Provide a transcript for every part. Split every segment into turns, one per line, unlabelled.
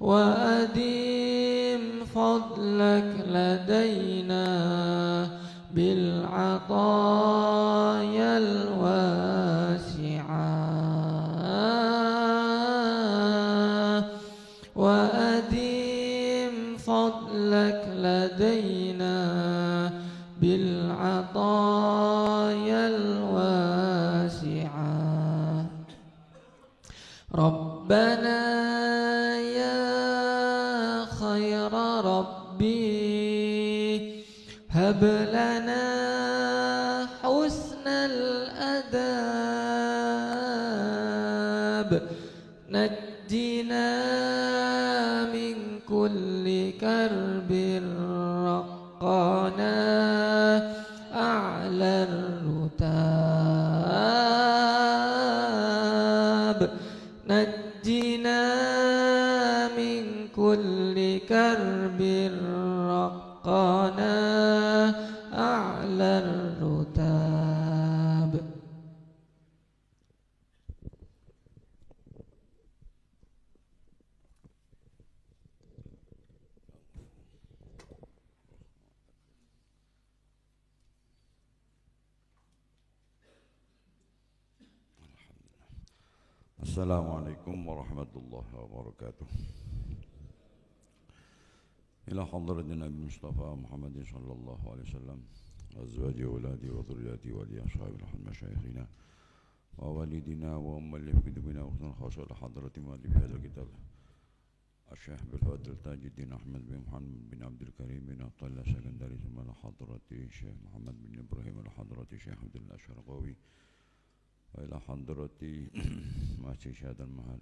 وأديم فضلك لدينا بالعطايا الواسعة وأديم فضلك لدينا بالعطايا الواسعة ربنا يا خير ربي هب لنا حسن الأداب نجنا من كل كرب رقنا أعلى الرتاب نجنا من كل كرب رقنا أعلى الرتاب
Assalamualaikum warahmatullahi wabarakatuh. Ila hadratin Nabi Mustafa Muhammadin sallallahu alaihi wasallam azwaji wa auladi wa dhurriyyati wa li ashabil masyayikhina wa walidina wa ummil kutubina wa khusnul khasa ila hadratin wa li hadal kitab Asy-Syaikh bil Fadl Tajuddin Ahmad bin Muhammad bin Abdul Karim bin Attallah Sekandari sama ila hadrati Syekh Muhammad bin Ibrahim ila hadrati Syekh Abdullah Syarqawi وإلى حضرتي ماسي شهادة المحل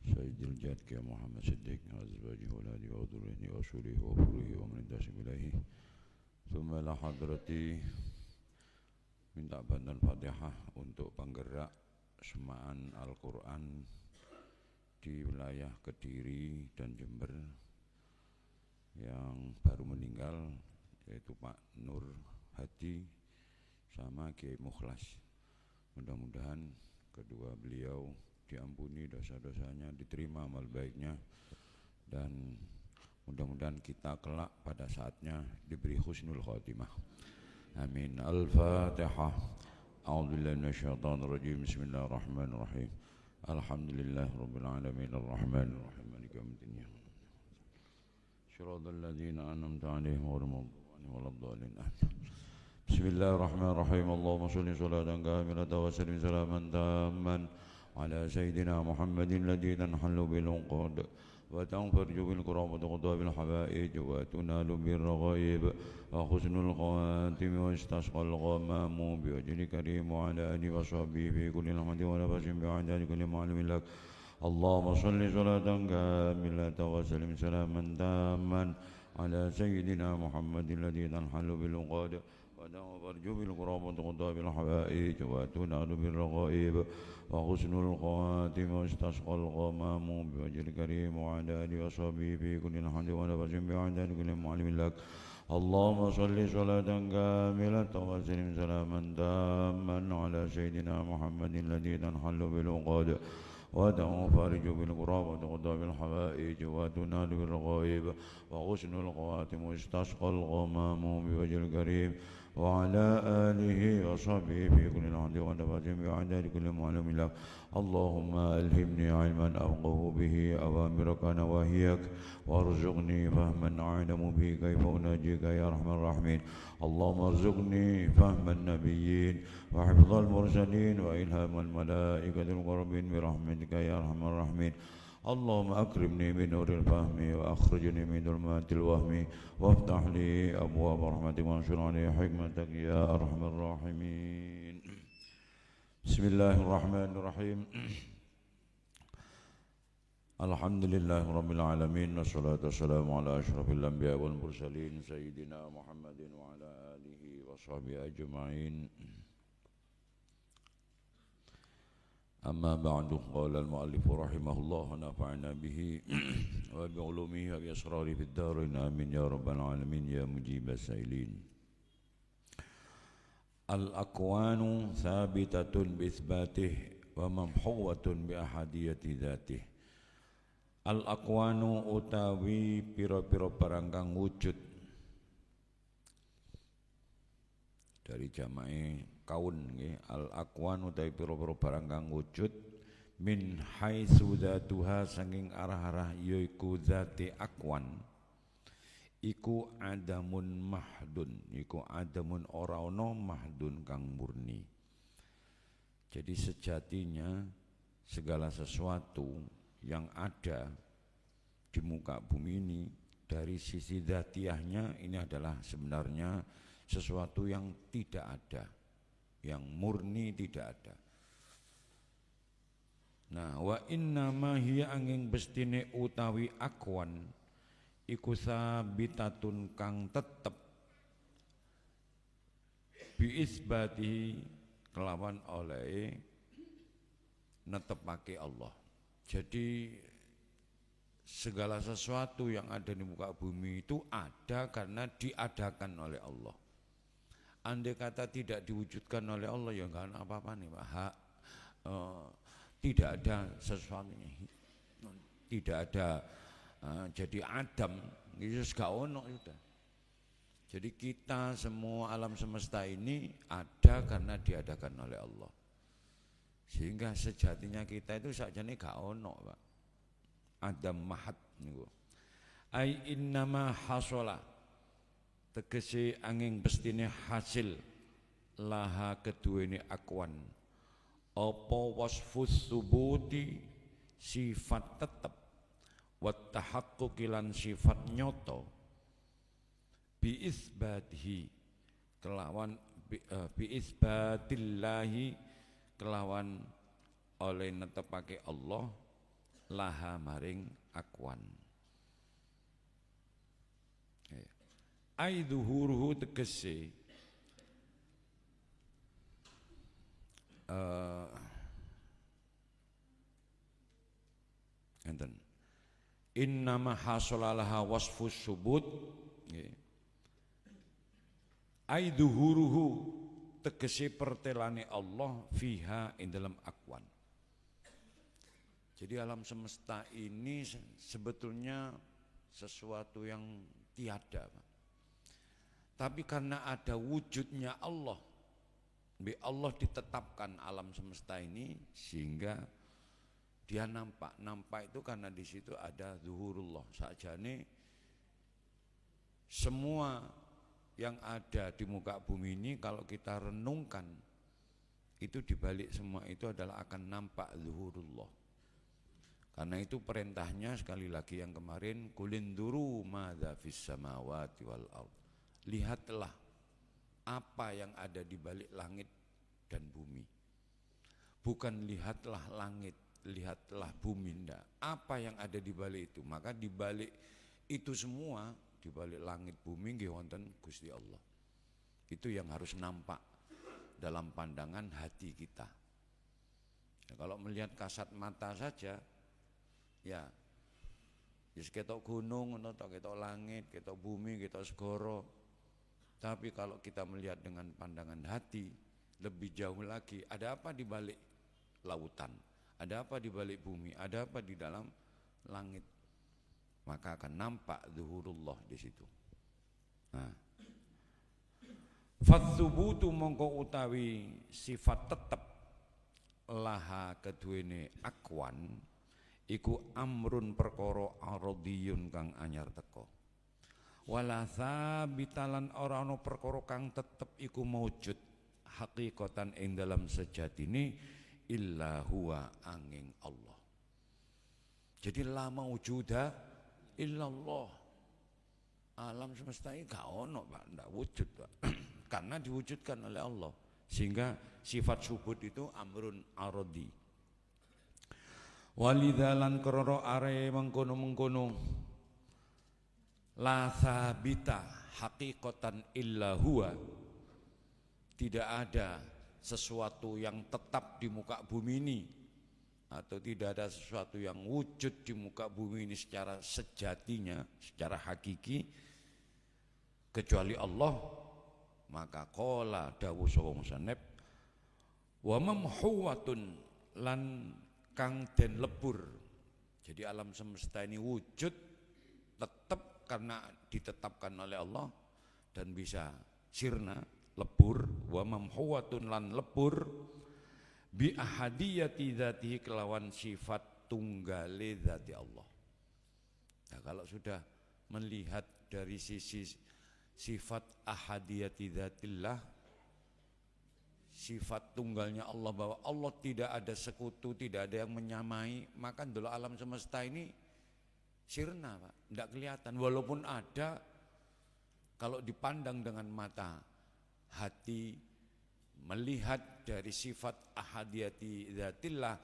سيد الجاد كيا محمد صديق وأزواجه وأولاده وذريته وأصوله وفروعه ومن انتسب إليه ثم إلى حضرتي minta bantuan Fatihah untuk penggerak semaan Al-Quran di wilayah Kediri dan Jember yang baru meninggal yaitu Pak Nur Hadi sama Kiai Mukhlas. Mudah-mudahan kedua beliau diampuni dosa-dosanya, diterima amal baiknya, dan mudah-mudahan kita kelak pada saatnya diberi husnul khotimah. Amin. Al-Fatihah. A'udzubillahi minasyaitonir rajim. Bismillahirrahmanirrahim. Alhamdulillahirabbil alamin arrahmanir rahim maliki yaumiddin. Shiratal ladzina an'amta 'alaihim ghairil maghdubi 'alaihim waladdallin. Bismillahirrahmanirrahim. Allahumma sholli sholatan kamilatan wa sallim salaman tamman ala sayyidina Muhammadin alladzi tanhallu bil 'uqud wa tanfarju bil kurab wa tuqda bil habaij wa tunalu bir raghaib wa husnul khatim wa istasqal ghamamu bi wajhi karim wa ala alihi wa sahbihi fi kulli lamhatin wa nafasin bi 'adadi kulli ma'lumin lak. Allahumma sholli sholatan kamilatan wa sallim salaman tamman ala sayyidina Muhammadin alladzi tanhallu bil 'uqud وترجو بالقرب وتقضى بالحوائج وتنال بالرغائب وحسن الخواتم واستسقى الغمام بوجه الكريم وعلى آله وصحبه في كل حمد ونفس بعدد كل معلم لك. اللهم صل صلاة كاملة وسلم سلاما تاما على سيدنا محمد الذي تنحل بالعقد وتنفرج بالقراب وتقضى بالحوائج وتنال بالرغائب وحسن الخواتم واستسقى الغمام بوجه الكريم وعلى آله وصحبه في كل الحمد ونفس بعدد كل معلوم لك. اللهم ألهمني علما أفقه به أوامرك نواهيك وارزقني فهما أعلم به كيف أناجيك يا أرحم الراحمين. اللهم ارزقني فهم النبيين وحفظ المرسلين وإلهام الملائكة المقربين برحمتك يا أرحم الراحمين. اللهم أكرمني بنور الفهم وأخرجني من ظلمات الوهم وافتح لي أبواب رحمتك وانشر علي حكمتك يا أرحم الراحمين. بسم الله الرحمن الرحيم. الحمد لله رب العالمين والصلاة والسلام على أشرف الأنبياء والمرسلين سيدنا محمد وعلى آله وصحبه أجمعين. أما بعد قال المؤلف رحمه الله ونفعنا به وبعلومه وبأسراره في الدارين آمين يا رب العالمين يا مجيب السائلين. الأكوان ثابتة بإثباته wa mamhuwatun bi ahadiyati dzatih. Al aqwanu utawi pira-pira barang kang wujud dari jamae kaun nggih. Al aqwan utawi pira-pira barang kang wujud min haitsu dzatuha saking arah-arah yaiku zati aqwan iku adamun mahdun, iku adamun ora ana mahdun kang murni. Jadi sejatinya segala sesuatu yang ada di muka bumi ini dari sisi dzatiyahnya ini adalah sebenarnya sesuatu yang tidak ada, yang murni tidak ada. Nah, wa inna ma hiya angin bestine utawi akwan iku sabitatun kang tetep biisbati kelawan oleh netepake Allah. Jadi segala sesuatu yang ada di muka bumi itu ada karena diadakan oleh Allah. Andai kata tidak diwujudkan oleh Allah ya enggak apa-apa nih Pak. Tidak ada sesuatunya, tidak ada jadi Adam itu gak ono sudah. Jadi kita semua alam semesta ini ada karena diadakan oleh Allah. Sehingga sejatinya kita itu sakjane gak ono Pak. Adam mahad niku. Ai innama hasala tegese angin bestine hasil laha keduene akwan. Apa wasfus subuti sifat tetep wa tahaqquqi lan sifat nyoto bi isbatihi kelawan bi isbatillahi kelawan oleh netepake Allah laha maring akwan. Ai dhuhuruhu tegese enten innama hasolalaha wasfus subut ai dhuhuruhu tegese pertelane Allah fiha ing dalam akwan. Jadi alam semesta ini sebetulnya sesuatu yang tiada Pak. Tapi karena ada wujudnya Allah, Allah ditetapkan alam semesta ini sehingga dia nampak. Nampak itu karena di situ ada zuhurullah. Sakjane semua yang ada di muka bumi ini kalau kita renungkan itu dibalik semua itu adalah akan nampak zuhurullah. Karena itu perintahnya sekali lagi yang kemarin kulinduru madza fis samawati wal ard. Lihatlah apa yang ada di balik langit dan bumi. Bukan lihatlah langit, lihatlah bumi, enggak. Apa yang ada di balik itu? Maka di balik itu semua, di balik langit bumi nggih wonten Gusti Allah. Itu yang harus nampak dalam pandangan hati kita. Ya, kalau melihat kasat mata saja, ya ketok gunung, ketok langit, ketok bumi, ketok segoro. Tapi kalau kita melihat dengan pandangan hati lebih jauh lagi, ada apa di balik lautan, ada apa di balik bumi, ada apa di dalam langit, maka akan nampak zuhurullah di situ. Nah, fatsubutu mongko utawi sifat tetep laha keduene akwan iku amrun perkara aradiyun kang anyar teko. Wala sabitalan ora ana perkara kang tetep iku maujud hakikatan ing dalam sejatine illa huwa angin Allah. Jadi la maujuda illallah. Alam semesta ini gak ono Pak, ndak wujud Pak. Karena diwujudkan oleh Allah. Sehingga sifat subut itu amrun aradi. Walidzalan kroro are mengkono-mengkono la sabita hakikatan illa huwa, tidak ada sesuatu yang tetap di muka bumi ini atau tidak ada sesuatu yang wujud di muka bumi ini secara sejatinya, secara hakiki kecuali Allah. Maka qala dawuh sapa musannif wa mamhuwatun lan kang den lebur. Jadi alam semesta ini wujud tetap karena ditetapkan oleh Allah dan bisa sirna, lebur, wa mamhuwatun lan lebur bi ahadiyati dzatihi kelawan sifat tunggale dzati Allah. Nah, kalau sudah melihat dari sisi sifat ahadiyati dzatillah, sifat tunggalnya Allah, bahwa Allah tidak ada sekutu, tidak ada yang menyamai, maka dulu alam semesta ini sirna, Pak, tidak kelihatan. Walaupun ada, kalau dipandang dengan mata hati, melihat dari sifat ahadiyati dzatillah,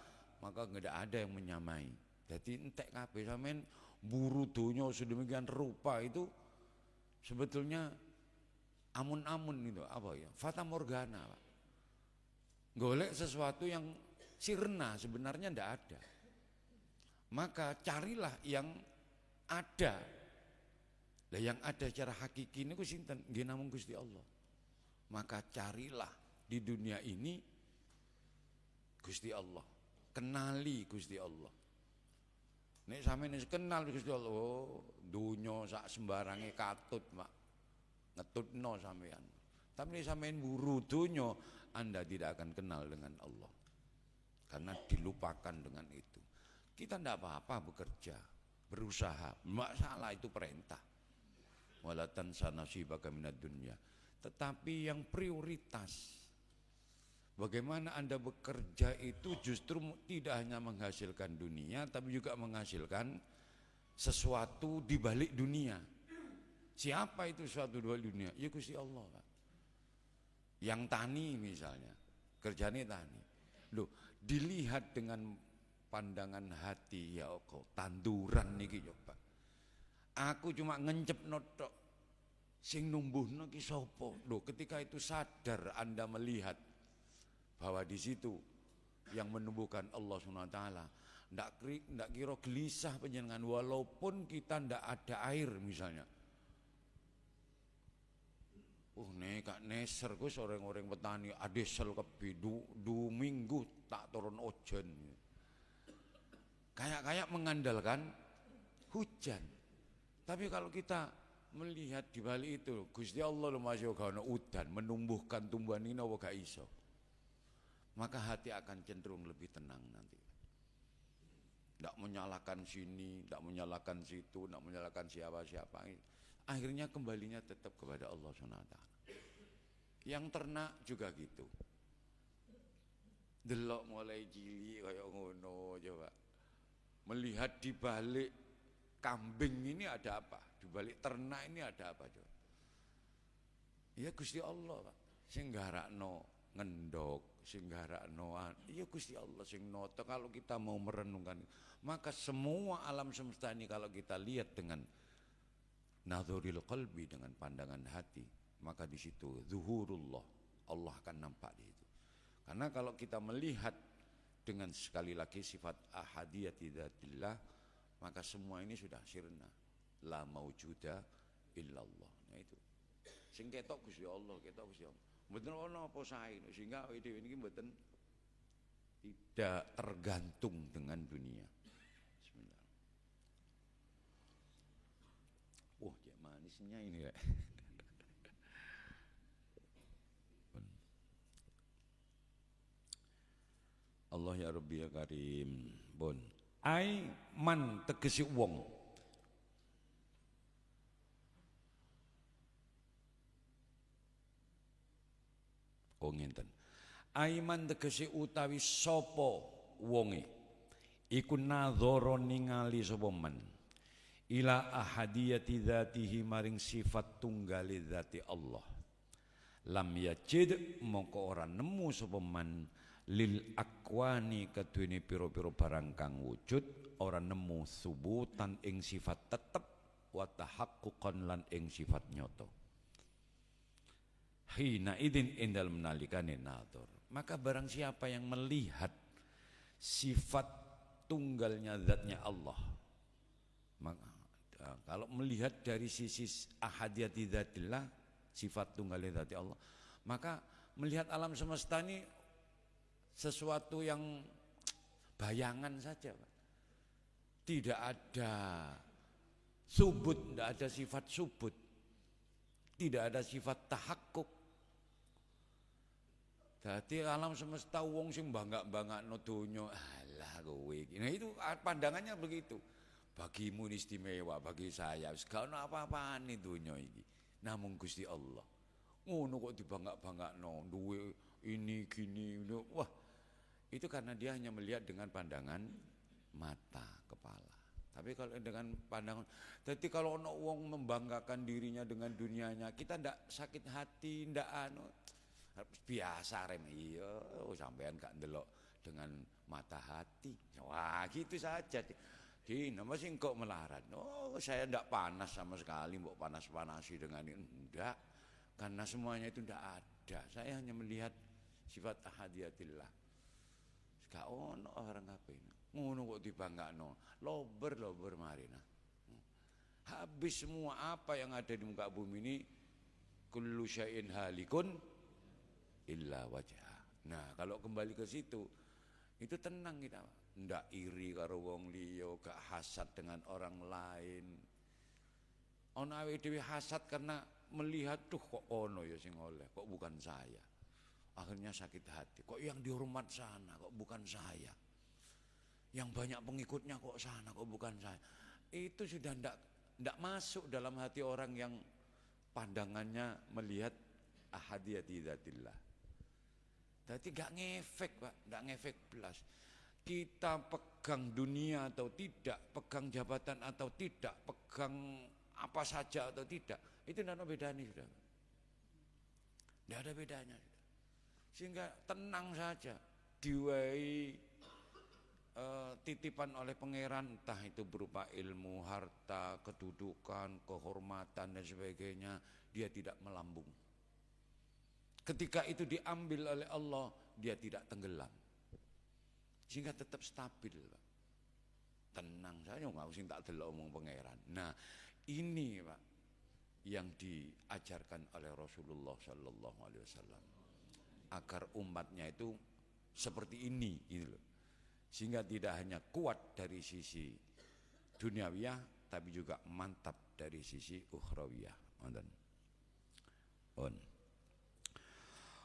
maka tidak ada yang menyamai. Jadi entek kabeh sampean buru donya sedemikian rupa itu sebetulnya amun-amun itu apa ya? Fata morgana, Pak. Golek sesuatu yang sirna sebenarnya tidak ada. Maka carilah yang ada. Lah yang ada secara hakiki niku sinten? Nggih namung Gusti Allah. Maka carilah di dunia ini Gusti Allah. Kenali Gusti Allah. Nek sampeyan kenal Gusti Allah, oh, dunya sak sembarange katut, Mak. Ngetutno sampeyan. Tapi sampeyan buru dunya, Anda tidak akan kenal dengan Allah. Karena dilupakan dengan itu. Kita tidak apa-apa bekerja, berusaha, masalah itu perintah. Wala tansa nasibaka minad dunya. Tetapi yang prioritas, bagaimana Anda bekerja itu justru tidak hanya menghasilkan dunia, tapi juga menghasilkan sesuatu di balik dunia. Siapa itu sesuatu di balik dunia? Ya Gusti Allah, Pak. Yang tani misalnya, kerjanya tani. Loh, dilihat dengan pandangan hati, ya kok tanduran niki yo, Pak. Aku cuma ngencep notok, sing numbuhno ki sapa? Loh, ketika itu sadar Anda melihat bahwa di situ yang menumbuhkan Allah SWT, ndak kira gelisah panjenengan walaupun kita ndak ada air misalnya. Kak neser kus orang-orang petani adesel kebi du minggu tak turun ojen. Kayak mengandalkan hujan. Tapi kalau kita melihat di balik itu, Gusti Allah lho masih ana udan menumbuhkan tumbuhan ini apa gak iso. Maka hati akan cenderung lebih tenang nanti. Tidak menyalahkan sini, tidak menyalahkan situ, tidak menyalahkan siapa-siapa. Akhirnya kembalinya tetap kepada Allah SWT. Yang ternak juga gitu. Delok mulai jili kayak ngono coba. Melihat di balik kambing ini ada apa? Di balik ternak ini ada apa coba? Ya Gusti Allah, Pak. Sing garakno ngendok, sing garakno, ya Gusti Allah sing noto. Kalau kita mau merenungkan, maka semua alam semesta ini kalau kita lihat dengan nadhuril qalbi, dengan pandangan hati, maka di situ zuhurullah, Allah akan nampak di situ. Karena kalau kita melihat dengan sekali lagi sifat ahadiyati dzatillah, maka semua ini sudah sirna, la maujuda illallah. Nah itu sing ketok Gusti Allah, ketok Gusti Allah. Mboten ana apa sae, sehingga dhewe niki mboten tidak tergantung dengan dunia. Bismillah. Wah, cek manisnya ini ya. Allah ya Rabbi ya Karim. Bon. Ai man tegesi wong. Oh ngenten. Ai man tegesi utawi sapa wonge. Iku nadzara ningali sapa man. Ila ahadiyati dzatihi maring sifat tunggale dzati Allah. Lam yajid mongko ora nemu sapa man lil akwani kaduweni pira-pira barang kang wujud, ora nemu subutan ing sifat tetep wa tahaqquqan lan ing sifat nyoto. Hina idin indal menalikane nadur. Maka barang siapa yang melihat sifat tunggalnya zatnya Allah, maka kalau melihat dari sisi ahadiyati dzatillah, sifat tunggalnya zati Allah, maka melihat alam semesta ini sesuatu yang bayangan saja, Pak. Tidak ada subut, tidak ada sifat subut, tidak ada sifat tahakkuk. Jadi alam semesta wong sing bangga-banggakno donya, alah kowe iki. Nah itu pandangannya begitu. Bagimu ini istimewa, bagi saya wis gak ono apa-apane donya iki. Namung Gusti Allah. Ngono kok dibangga-banggakno, duwe ini gini. Wah, itu karena dia hanya melihat dengan pandangan mata kepala. Tapi kalau dengan pandangan, jadi kalau ono wong membanggakan dirinya dengan dunianya, kita ndak sakit hati, ndak biasa rem iya, sampean gak ndelok dengan mata hati. Wah, gitu saja. Nama sih kok melarat. Oh, saya ndak panas sama sekali, mbok panas-panasi dengan ini. Enggak, karena semuanya itu ndak ada. Saya hanya melihat sifat ahadiyatillah. Gak ono orang apa ini. Ngono kok dibanggakno. Lober marina. Habis semua apa yang ada di muka bumi ini, kullu syai'in halikun illa wajha. Nah, kalau kembali ke situ, itu tenang kita. Ndak iri karo wong liya, gak hasad dengan orang lain. Ono awake dhewe hasad karena melihat tuh kok ono ya sing oleh, kok bukan saya. Akhirnya sakit hati. Kok yang dihormat sana, kok bukan saya. Yang banyak pengikutnya kok sana, kok bukan saya. Itu sudah ndak masuk dalam hati orang yang pandangannya melihat ahadiyati dzatillah. Jadi gak ngefek, Pak, gak ngefek belas. Kita pegang dunia atau tidak, pegang jabatan atau tidak, pegang apa saja atau tidak, itu tidak ada bedanya sudah. Tidak ada bedanya. Sehingga tenang saja, diwai titipan oleh pangeran, entah itu berupa ilmu, harta, kedudukan, kehormatan dan sebagainya, dia tidak melambung. Ketika itu diambil oleh Allah, dia tidak tenggelam. Sehingga tetap stabil, Pak. Tenang saja, nggak usah tak delok omong pangeran. Nah, ini Pak yang diajarkan oleh Rasulullah Sallallahu Alaihi Wasallam agar umatnya itu seperti ini, gitu loh. Sehingga tidak hanya kuat dari sisi duniawiyah, tapi juga mantap dari sisi ukhrawiyah.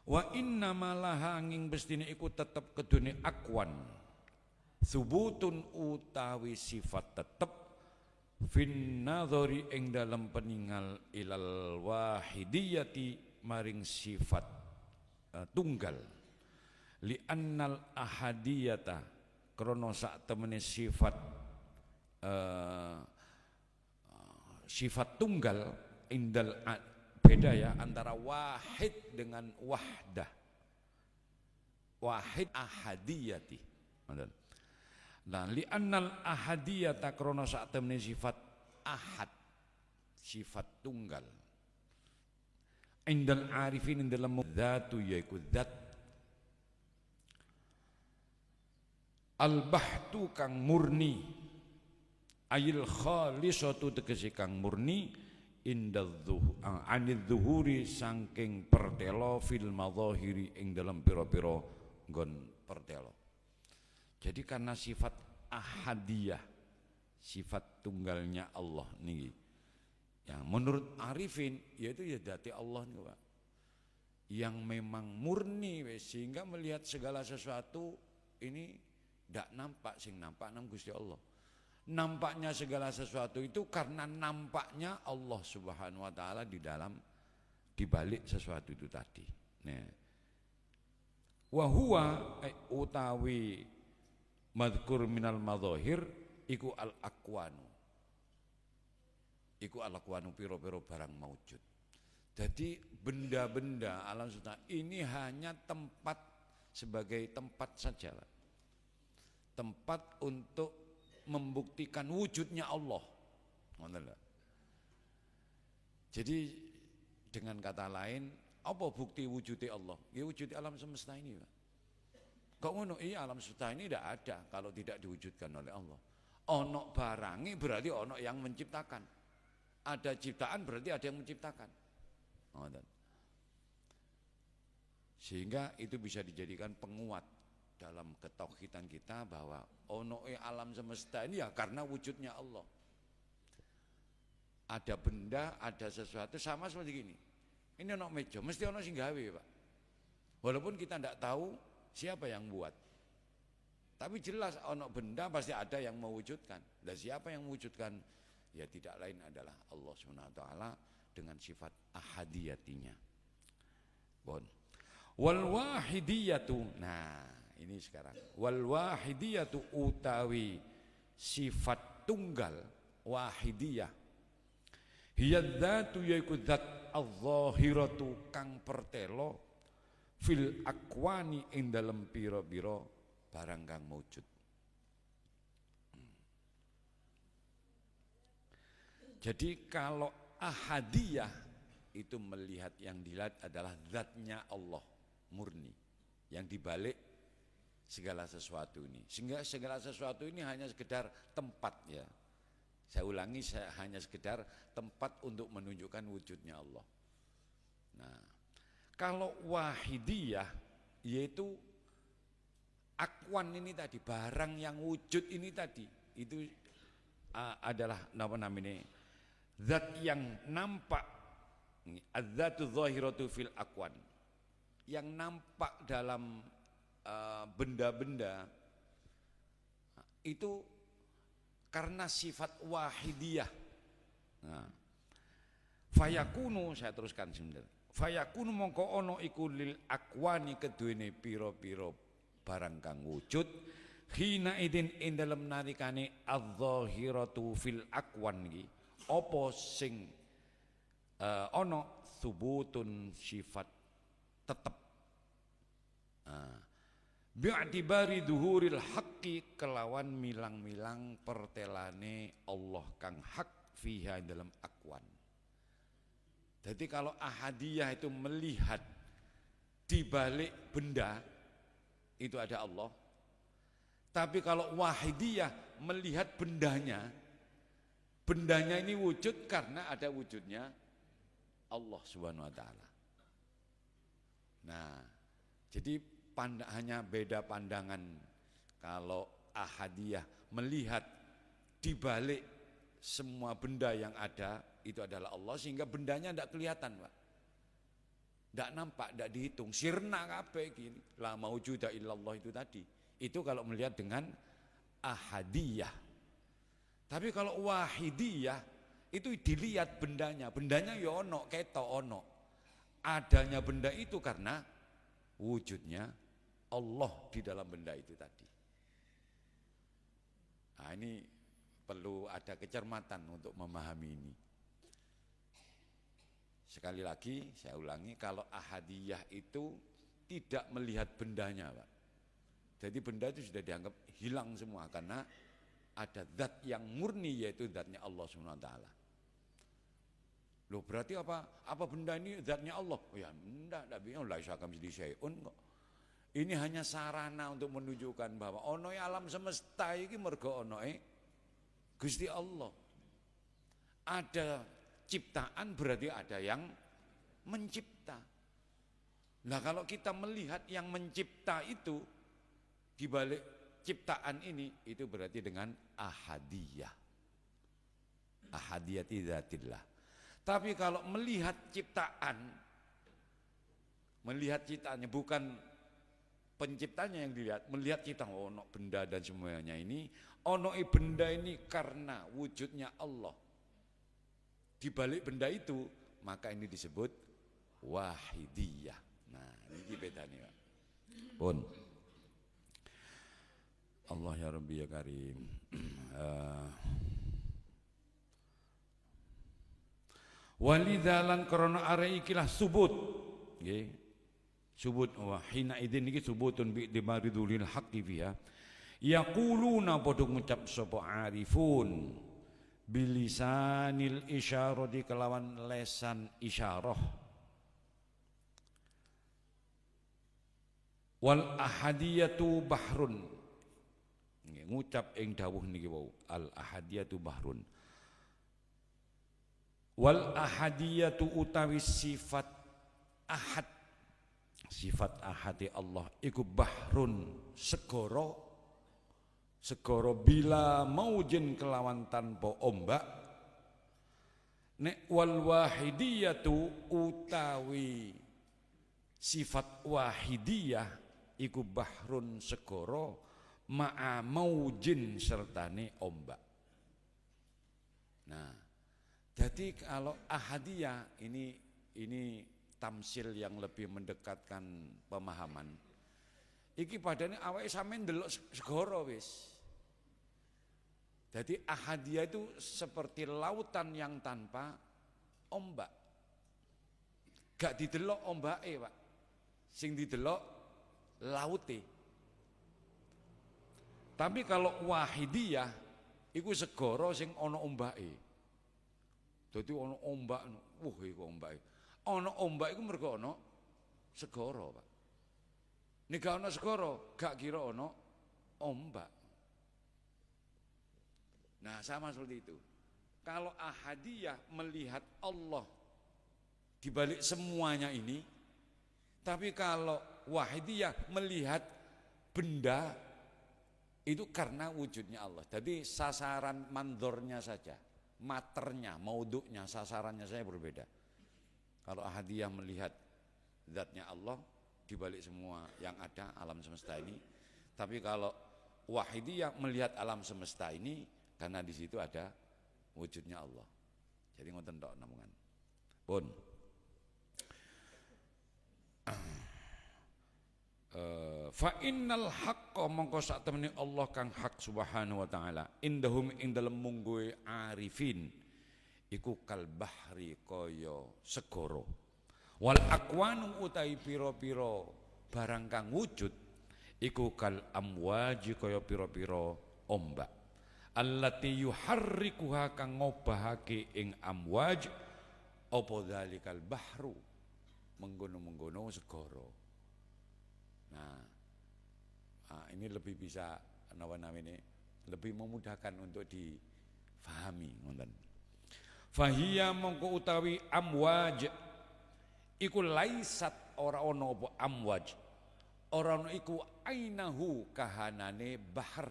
Wa inna malaha angin bestine iku tetep kedune akwan subutun utawi sifat tetep fin nadhari ing dalam peningal ilal wahidiyati maring sifat tunggal li annal ahadiyata krana sak temene sifat sifat tunggal indal beda ya antara wahid dengan wahdah. Wahid ahadiyati. Nah, li'annal ahadiyata krana sak temene sifat ahad, sifat tunggal. Indal arifin dalam dzatu yaiku dzat. Al-bahtu kang murni. Ayil khalisatu tegese kang murni anid zuhuri saking pertelo fil madzahiri ing dalam pira-pira nggon pertelo. Jadi karena sifat ahadiyah, sifat tunggalnya Allah niki. Yang menurut arifin yaitu ya dati Allah nih, Pak. Yang memang murni sehingga melihat segala sesuatu ini ndak nampak, sing nampak nang Gusti Allah. Nampaknya segala sesuatu itu karena nampaknya Allah Subhanahu wa taala di dalam dibalik sesuatu itu tadi. Nah, wa huwa utawi madhkur minal madzahir iku al aqwanu. Iku al aqwanu piro-piro barang maujud. Jadi benda-benda alam semesta ini hanya tempat sebagai tempat saja. Tempat untuk membuktikan wujudnya Allah. Jadi dengan kata lain, apa bukti wujudnya Allah? Ya wujud alam semesta ini, Pak. Kok ngono? Iya, alam semesta ini tidak ada kalau tidak diwujudkan oleh Allah. Ono barangi berarti ono yang menciptakan. Ada ciptaan berarti ada yang menciptakan. Sehingga itu bisa dijadikan penguat dalam ketauhidan kita bahwa ono alam semesta ini ya karena wujudnya Allah. Ada benda, ada sesuatu sama seperti gini. Ini ono meja, mesti ono sing gawe, Pak. Walaupun kita tidak tahu siapa yang buat. Tapi jelas ono benda pasti ada yang mewujudkan. Dan siapa yang mewujudkan? Ya tidak lain adalah Allah SWT dengan sifat ahadiyatinya. Bon. Wal wahidiyatu. Nah, ini sekarang. Wal wahidiyatu utawi sifat tunggal wahidiyah. Hiya dzatu yaiku zat adz-dzahiratu kang pertelo fil akwani ing dalem pira-pira barang kang maujud. Jadi kalau ahadiyah itu melihat yang dilihat adalah zatnya Allah murni yang dibalik segala sesuatu ini. Sehingga segala sesuatu ini hanya sekedar tempat ya. Saya ulangi, hanya sekedar tempat untuk menunjukkan wujudnya Allah. Nah, kalau wahidiyah yaitu akwan ini tadi, barang yang wujud ini tadi, itu adalah apa namanya? Zat yang nampak, az-zatu dzahiratu fil akwan. Yang nampak dalam benda-benda itu karena sifat wahidiyah. Nah, fayakunu, saya teruskan sebentar. Fayakunu mongko ono iku lil akwani keduwene pira-pira barang kang wujud hina idin ing dalem nalikane adz-dzahiratu fil akwan iki apa sing ono subutun sifat tetep. Bi'tibari duhuril haqqi kelawan milang-milang pertelane Allah kang hak fiha dalam akwan. Jadi kalau ahadiyah itu melihat di balik benda itu ada Allah. Tapi kalau wahidiyah melihat bendanya ini wujud karena ada wujudnya Allah Subhanahu wa taala. Nah, jadi hanya beda pandangan. Kalau ahadiyah melihat di balik semua benda yang ada itu adalah Allah, sehingga bendanya tidak kelihatan, Pak. Tidak nampak, tidak dihitung. Sirna kabeh gini. La maujuda illallah itu tadi. Itu kalau melihat dengan ahadiyah. Tapi kalau wahidiyah itu dilihat bendanya. Bendanya ya ono, ketok ono. Adanya benda itu karena wujudnya Allah di dalam benda itu tadi. Nah, ini perlu ada kecermatan untuk memahami ini. Sekali lagi saya ulangi, kalau ahadiyah itu tidak melihat bendanya, Pak. Jadi benda itu sudah dianggap hilang semua karena ada zat yang murni yaitu zatnya Allah SWT. Loh berarti apa benda ini zatnya Allah? Oh ya enggak bisa, la isa kamitslihi syai'un kok. Ini hanya sarana untuk menunjukkan bahwa onoe alam semesta iki mergo onoe Gusti Allah. Ada ciptaan berarti ada yang mencipta. Nah kalau kita melihat yang mencipta itu di balik ciptaan ini, itu berarti dengan ahadiyah. Ahadiyati dzatillah. Tapi kalau melihat ciptaannya bukan penciptanya yang dilihat, melihat kita ono benda dan semuanya ini, ono benda ini karena wujudnya Allah. Di balik benda itu, maka ini disebut wahidiyah. Nah, ini bedanya, Pak. Pun. Allah ya Rabbi ya Karim. Walidzalan krana are ikilah subut. Nggih. Subut wa hina idzin iki subutun bi dimaridul haqqi fiha. Yaquluna padha ngucap sapa arifun bilisanil isyarati kelawan lesan isyarah. Wal ahadiyatu bahrun. Ngucap ing dawuh niki wau, al ahadiyatu bahrun. Wal ahadiyatu utawi sifat ahad, sifat ahadi Allah iku bahrun
segoro bila maujin kelawan tanpa ombak. Nek wal wahidiyatu utawi sifat wahidiyah iku bahrun segoro ma'a maujin sertane ombak. Nah, jadi kalau ahadiyah ini tamsil yang lebih mendekatkan pemahaman. Iki padane awake sampean ndelok segara wis. Jadi ahadiyah itu seperti lautan yang tanpa ombak. Gak didelok ombake, Pak. Sing didelok laute. Tapi kalau wahidiyah iku segara sing ana ombake. Dadi ana ombak, iku ombake. Ana ombak iku mergo ana segara, Pak. Nek gak ana segara, gak kira ana ombak. Nah, sama seperti itu. Kalau ahadiyah melihat Allah di balik semuanya ini, tapi kalau wahidiyah melihat benda itu karena wujudnya Allah. Jadi sasaran mandornya saja, maternya, mauduknya, sasarannya saya berbeda. Kalau ahadiyah melihat zatnya Allah di balik semua yang ada alam semesta ini, tapi kalau wahidiyah melihat alam semesta ini karena di situ ada wujudnya Allah. Jadi ngoten tok namungan. Pun fa innal haqqa mongko sak temene Allah kang hak subhanahu wa taala indahum ing dalem mungguhe arifin iku kal bahri kaya segara wal akwanu utai pira-pira barang kang wujud iku kal amwaji kaya pira-pira ombak allati yuharrikuha kang ngobahake ing amwaj apa dzalikal bahru menggono-menggono segara. Nah, ini lebih bisa ini lebih memudahkan untuk difahami ngoten. Fahiya mongko utawi amwaj iku laisat ora ana apa amwaj. Ora ana iku ainahu kahanane bahar.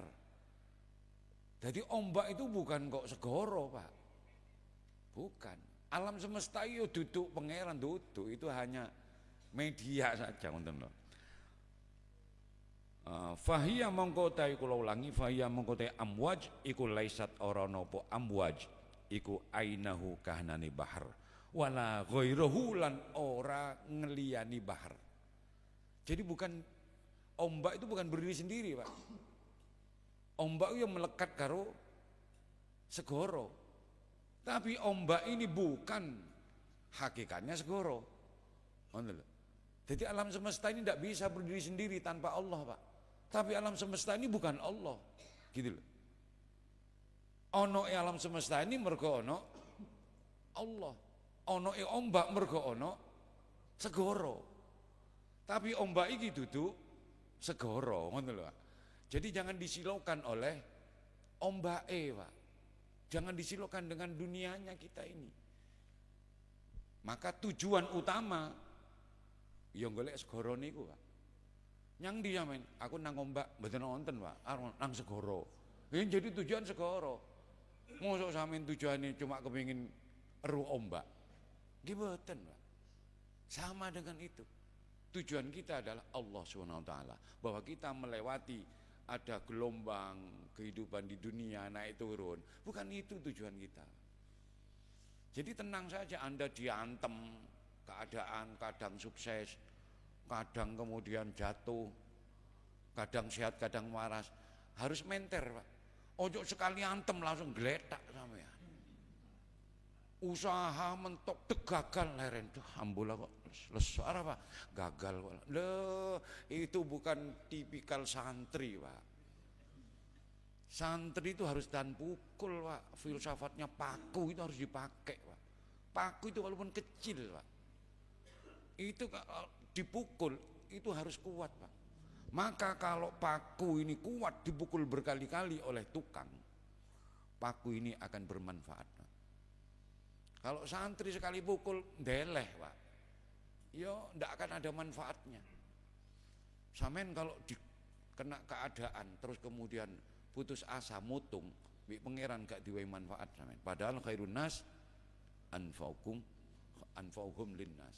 Jadi ombak itu bukan kok segara, Pak. Bukan. Alam semesta itu duduk pangeran duduk, itu hanya media saja ngoten lho. Fahiya mongko ta iku ulangi fahiya mongko ta amwaj iku laisat ora napa amwaj iku ainahu kahanane bahar wala ghairuhu lan ora ngeliyani bahar. Jadi bukan ombak itu bukan berdiri sendiri, Pak. Ombak itu yang melekat karo segara. Tapi ombak ini bukan hakikatnya segara. Jadi alam semesta ini tidak bisa berdiri sendiri tanpa Allah, Pak. Tapi alam semesta ini bukan Allah, gitu loh. Ono alam semesta ini mergo ono Allah. Ono ombak mergo ono segara. Tapi ombak iki dudu segara, ngono lho, Pak. Jadi jangan disilaukan oleh ombake, Pak. Jangan disilaukan dengan dunianya kita ini. Maka tujuan utama ya golek segara niku, Pak. Nyang ndi sampean? Aku nang ombak mboten wonten, Pak. Nang segara. Ini jadi tujuan segara. Mosok sampean tujuane cuma kepengin eru ombak. Nggih mboten, Pak. Sama dengan itu. Tujuan kita adalah Allah SWT, bahwa kita melewati ada gelombang kehidupan di dunia naik turun, bukan itu tujuan kita. Jadi tenang saja, Anda diantem keadaan, kadang sukses, kadang kemudian jatuh, kadang sehat, kadang waras, harus menter, Pak. Ojo sekali antem langsung geletak sampean. Usaha mentok gagal leren tuh, ambulah kok lesar apa gagal kok. Loh, itu bukan tipikal santri, Pak. Santri itu harus tahan pukul, Pak. Filsafatnya paku itu harus dipakai, Pak. Paku itu walaupun kecil, Pak. Itu kalau dipukul itu harus kuat, Pak. Maka kalau paku ini kuat dipukul berkali-kali oleh tukang, paku ini akan bermanfaat, Pak. Kalau santri sekali pukul ndeleh, Pak, ya ndak akan ada manfaatnya. Sampean kalau kena keadaan terus kemudian putus asa mutung, bi pangeran gak diwehi manfaat sampean. Padahal khairun nas anfa'uhum linnas.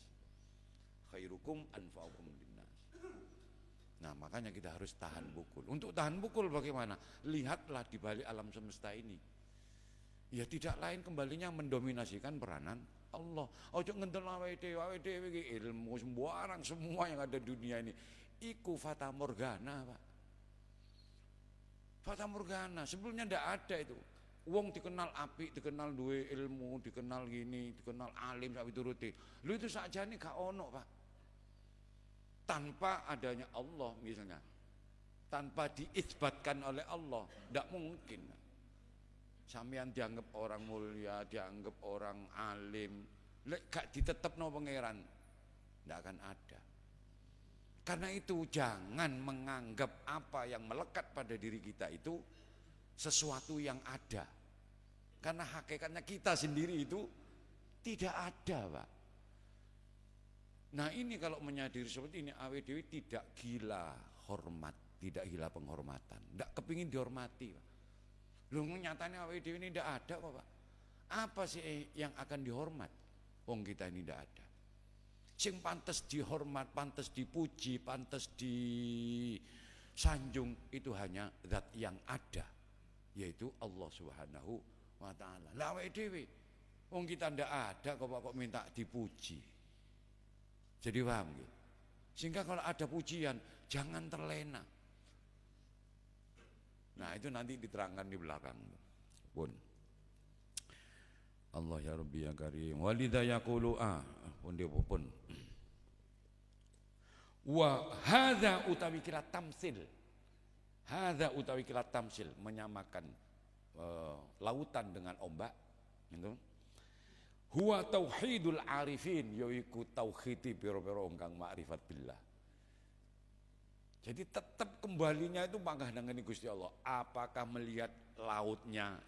Khairukum anfa'uhum linnas. Nah, makanya kita harus tahan pukul. Untuk tahan pukul bagaimana? Lihatlah di balik alam semesta ini. Ya tidak lain kembalinya mendominasikan peranan Allah. Ojo ngendel awake dhewe iki ilmu sembarang semua yang ada di dunia ini. Iku fata morgana, Pak. Fata morgana, sebelumnya ndak ada itu. Wong dikenal apik, dikenal duwe ilmu, dikenal gini, dikenal alim sak pituruti. Lu itu sakjane gak ono, Pak. Tanpa adanya Allah misalnya. Tanpa diisbatkan oleh Allah, ndak mungkin. Sampeyan dianggap orang mulia, dianggap orang alim, lek gak ditetepno pangeran, ndak akan ada. Karena itu jangan menganggap apa yang melekat pada diri kita itu sesuatu yang ada. Karena hakikatnya kita sendiri itu tidak ada, Pak. Nah ini kalau menyadari seperti ini, awake dhewe tidak gila hormat, tidak gila penghormatan, tidak kepingin dihormati, Pak. Loh nyatanya awake dhewe ini tidak ada kok, Pak. Apa sih yang akan dihormat? Wong kita ini tidak ada. Sing pantes dihormat, pantes dipuji, pantes disanjung itu hanya zat yang ada, yaitu Allah Subhanahu wa taala. Lah awake dhewe wong kita ndak ada kok minta dipuji. Jadi paham gitu. Sehingga kalau ada pujian jangan terlena. Nah, itu nanti diterangkan di belakang. Pun Allah ya Rabbi ya Karim. Walidha yaqulu pun. Wa hadza utawi kira tamsil. Hadza utawi kira tamsil menyamakan lautan dengan ombak gitu. Huwa tauhidul arifin, yaiku tauhidi piro-piro engkang ma'rifat billah. Jadi tetap kembalinya itu panggah nangani Gusti Allah. Apakah melihat lautnya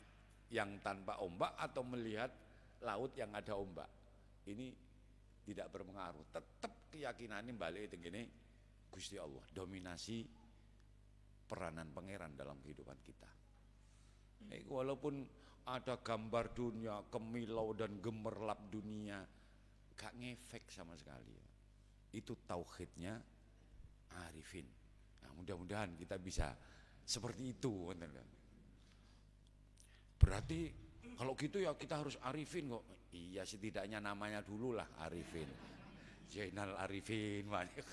yang tanpa ombak atau melihat laut yang ada ombak? Ini tidak berpengaruh. Tetap keyakinannya balik itu gini, Gusti Allah dominasi peranan pangeran dalam kehidupan kita. Walaupun ada gambar dunia, kemilau dan gemerlap dunia, gak ngefek sama sekali. Itu tauhidnya arifin. Nah, mudah-mudahan kita bisa seperti itu. Berarti kalau gitu ya kita harus arifin kok. Iya, setidaknya namanya dulu lah arifin. Zainal Arifin banyak.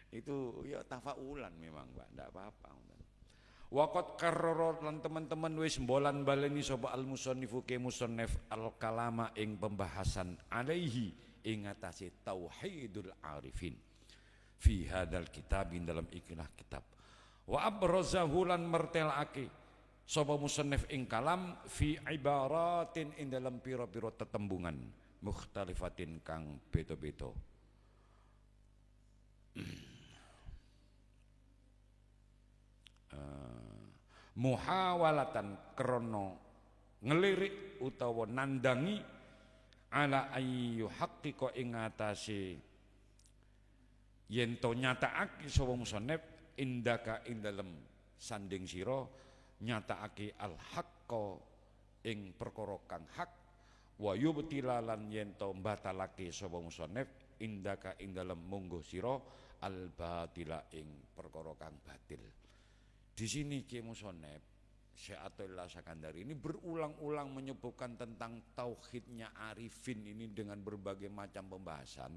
Itu ya tafaulan memang, Pak, enggak apa-apa. Waqat karrara lan teman-teman wis mbolan baleni sapa al-musannifu ke musannif al-kalama ing pembahasan alaihi ing atase tauhidul arifin fi hadzal kitab dalam ikilah kitab. Wa abrazahu lan mertelake sapa musannif ing kalam fi ibaratin ing dalam pira-pira tetembungan mukhtalifatin kang beda-beda. Muhawalatan krono ngelirik utawa nandangi ala ayyu haqqiqa ing atase yen to nyatakake sapa musannif indaka ing dalem sanding sira nyatakake al haqqa ing perkara kang hak wa yubtilalan yen to batalake sapa musannif indaka ing dalem mungguh sira al batila ing perkara kang batil. Di sini Kiai Musonep Syekh Athaillah Sakandari ini berulang-ulang menyebutkan tentang tauhidnya arifin ini dengan berbagai macam pembahasan,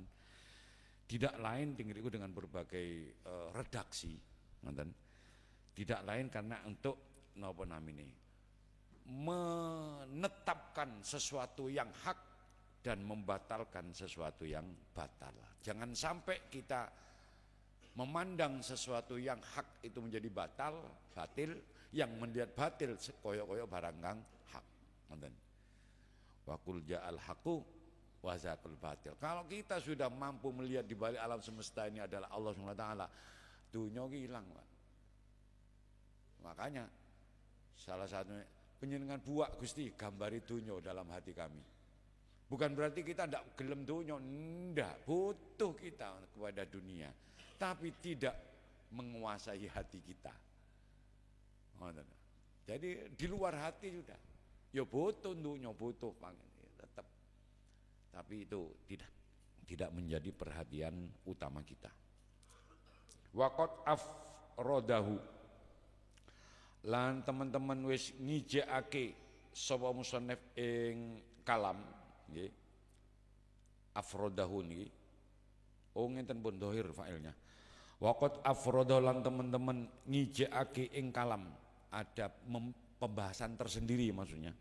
tidak lain dengan berbagai redaksi, tidak lain karena untuk napa namine menetapkan sesuatu yang hak dan membatalkan sesuatu yang batal. Jangan sampai kita memandang sesuatu yang hak itu menjadi batil, yang melihat batil koyo-koyo barang kang hak. Ngoten. Wa qul ja'al haqqu wa zaqul batil. Kalau kita sudah mampu melihat di balik alam semesta ini adalah Allah Subhanahu wa taala, dunya hilang, Pak. Makanya salah satu penjenengan buak Gusti gambari dunya dalam hati kami. Bukan berarti kita ndak gelem dunya, ndak, butuh kita kepada dunia. Tapi tidak menguasai hati kita. Jadi di luar hati sudah. Ya butuh dunia, butuh pangan tetap. Tapi itu tidak menjadi perhatian utama kita. Waqad afrodahu, lan teman-teman wis ngijekake sapa musannif ing kalam nggih. Afrodahu niki ngenten pun dhahir fa'ilnya. Waqad afrodahu, lan teman-teman ngijekake ing kalam, ada pembahasan tersendiri maksudnya.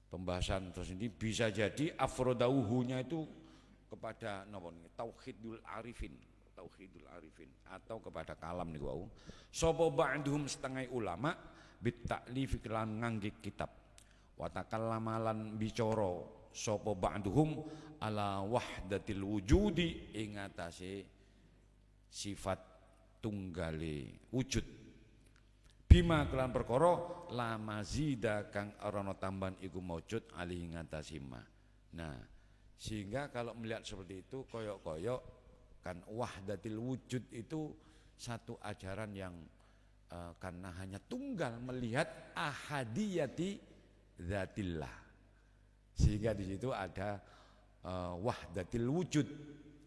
Pembahasan tersendiri bisa jadi afrodahunya itu kepada tauhidul arifin atau kepada kalam niku wau. Sapa ba'dhum setengah ulama bitaklif lan ngangge kitab. Wa takallama lan bicara sapa ba'dhum ala wahdatil wujudi ing atase sifat tunggale wujud. Bima kelan perkara la mazida kang arana tambahan iku maujud ali ngatasima. Nah, sehingga kalau melihat seperti itu koyok-koyok kan wahdatil wujud itu satu ajaran yang karena hanya tunggal melihat ahadiyati dzatillah. Sehingga di situ ada wahdatil wujud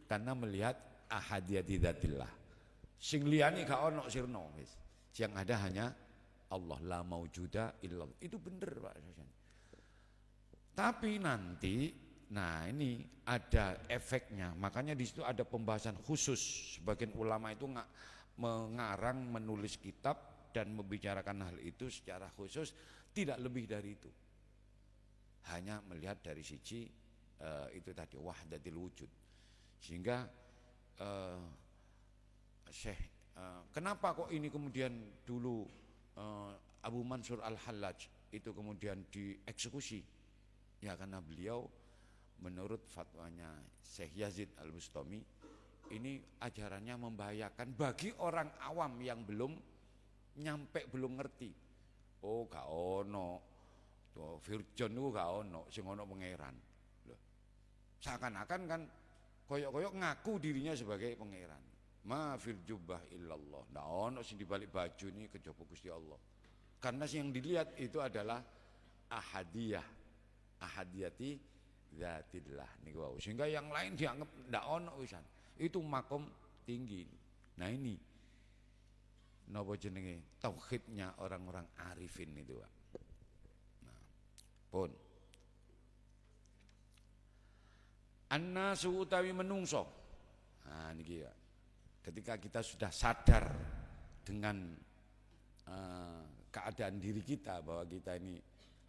karena melihat ahadiyati dzatillah. Sing liyane gak ono sirna wis. Yang ada hanya Allah, la maujuda illallah. Itu benar Pak. Tapi nanti, nah ini ada efeknya. Makanya di situ ada pembahasan khusus. Sebagian ulama itu mengarang, menulis kitab dan membicarakan hal itu secara khusus, tidak lebih dari itu. Hanya melihat dari sisi itu tadi wahdatil wujud. Sehingga kenapa kok ini kemudian dulu Abu Mansur Al-Hallaj itu kemudian dieksekusi? Ya karena beliau menurut fatwanya Syekh Yazid Al-Bustami ini ajarannya membahayakan bagi orang awam yang belum nyampe, belum ngerti. Oh gak ono, Virgon itu gak ono, sing ono pangeran. Seakan-akan kan koyok-koyok ngaku dirinya sebagai pangeran. Ma fil jubbah illallah. Nah ono sing dibalik baju ini kejaba Gusti Allah. Karena yang dilihat itu adalah ahadiyati dzatillah niku wau. Sehingga yang lain dianggap ndak ono wisan. Itu makom tinggi. Nah ini napa jenenge tauhidnya orang-orang arifin itu, Pak. Nah, pun annasu utawi menungso. Nah niki ya. Ketika kita sudah sadar dengan keadaan diri kita bahwa kita ini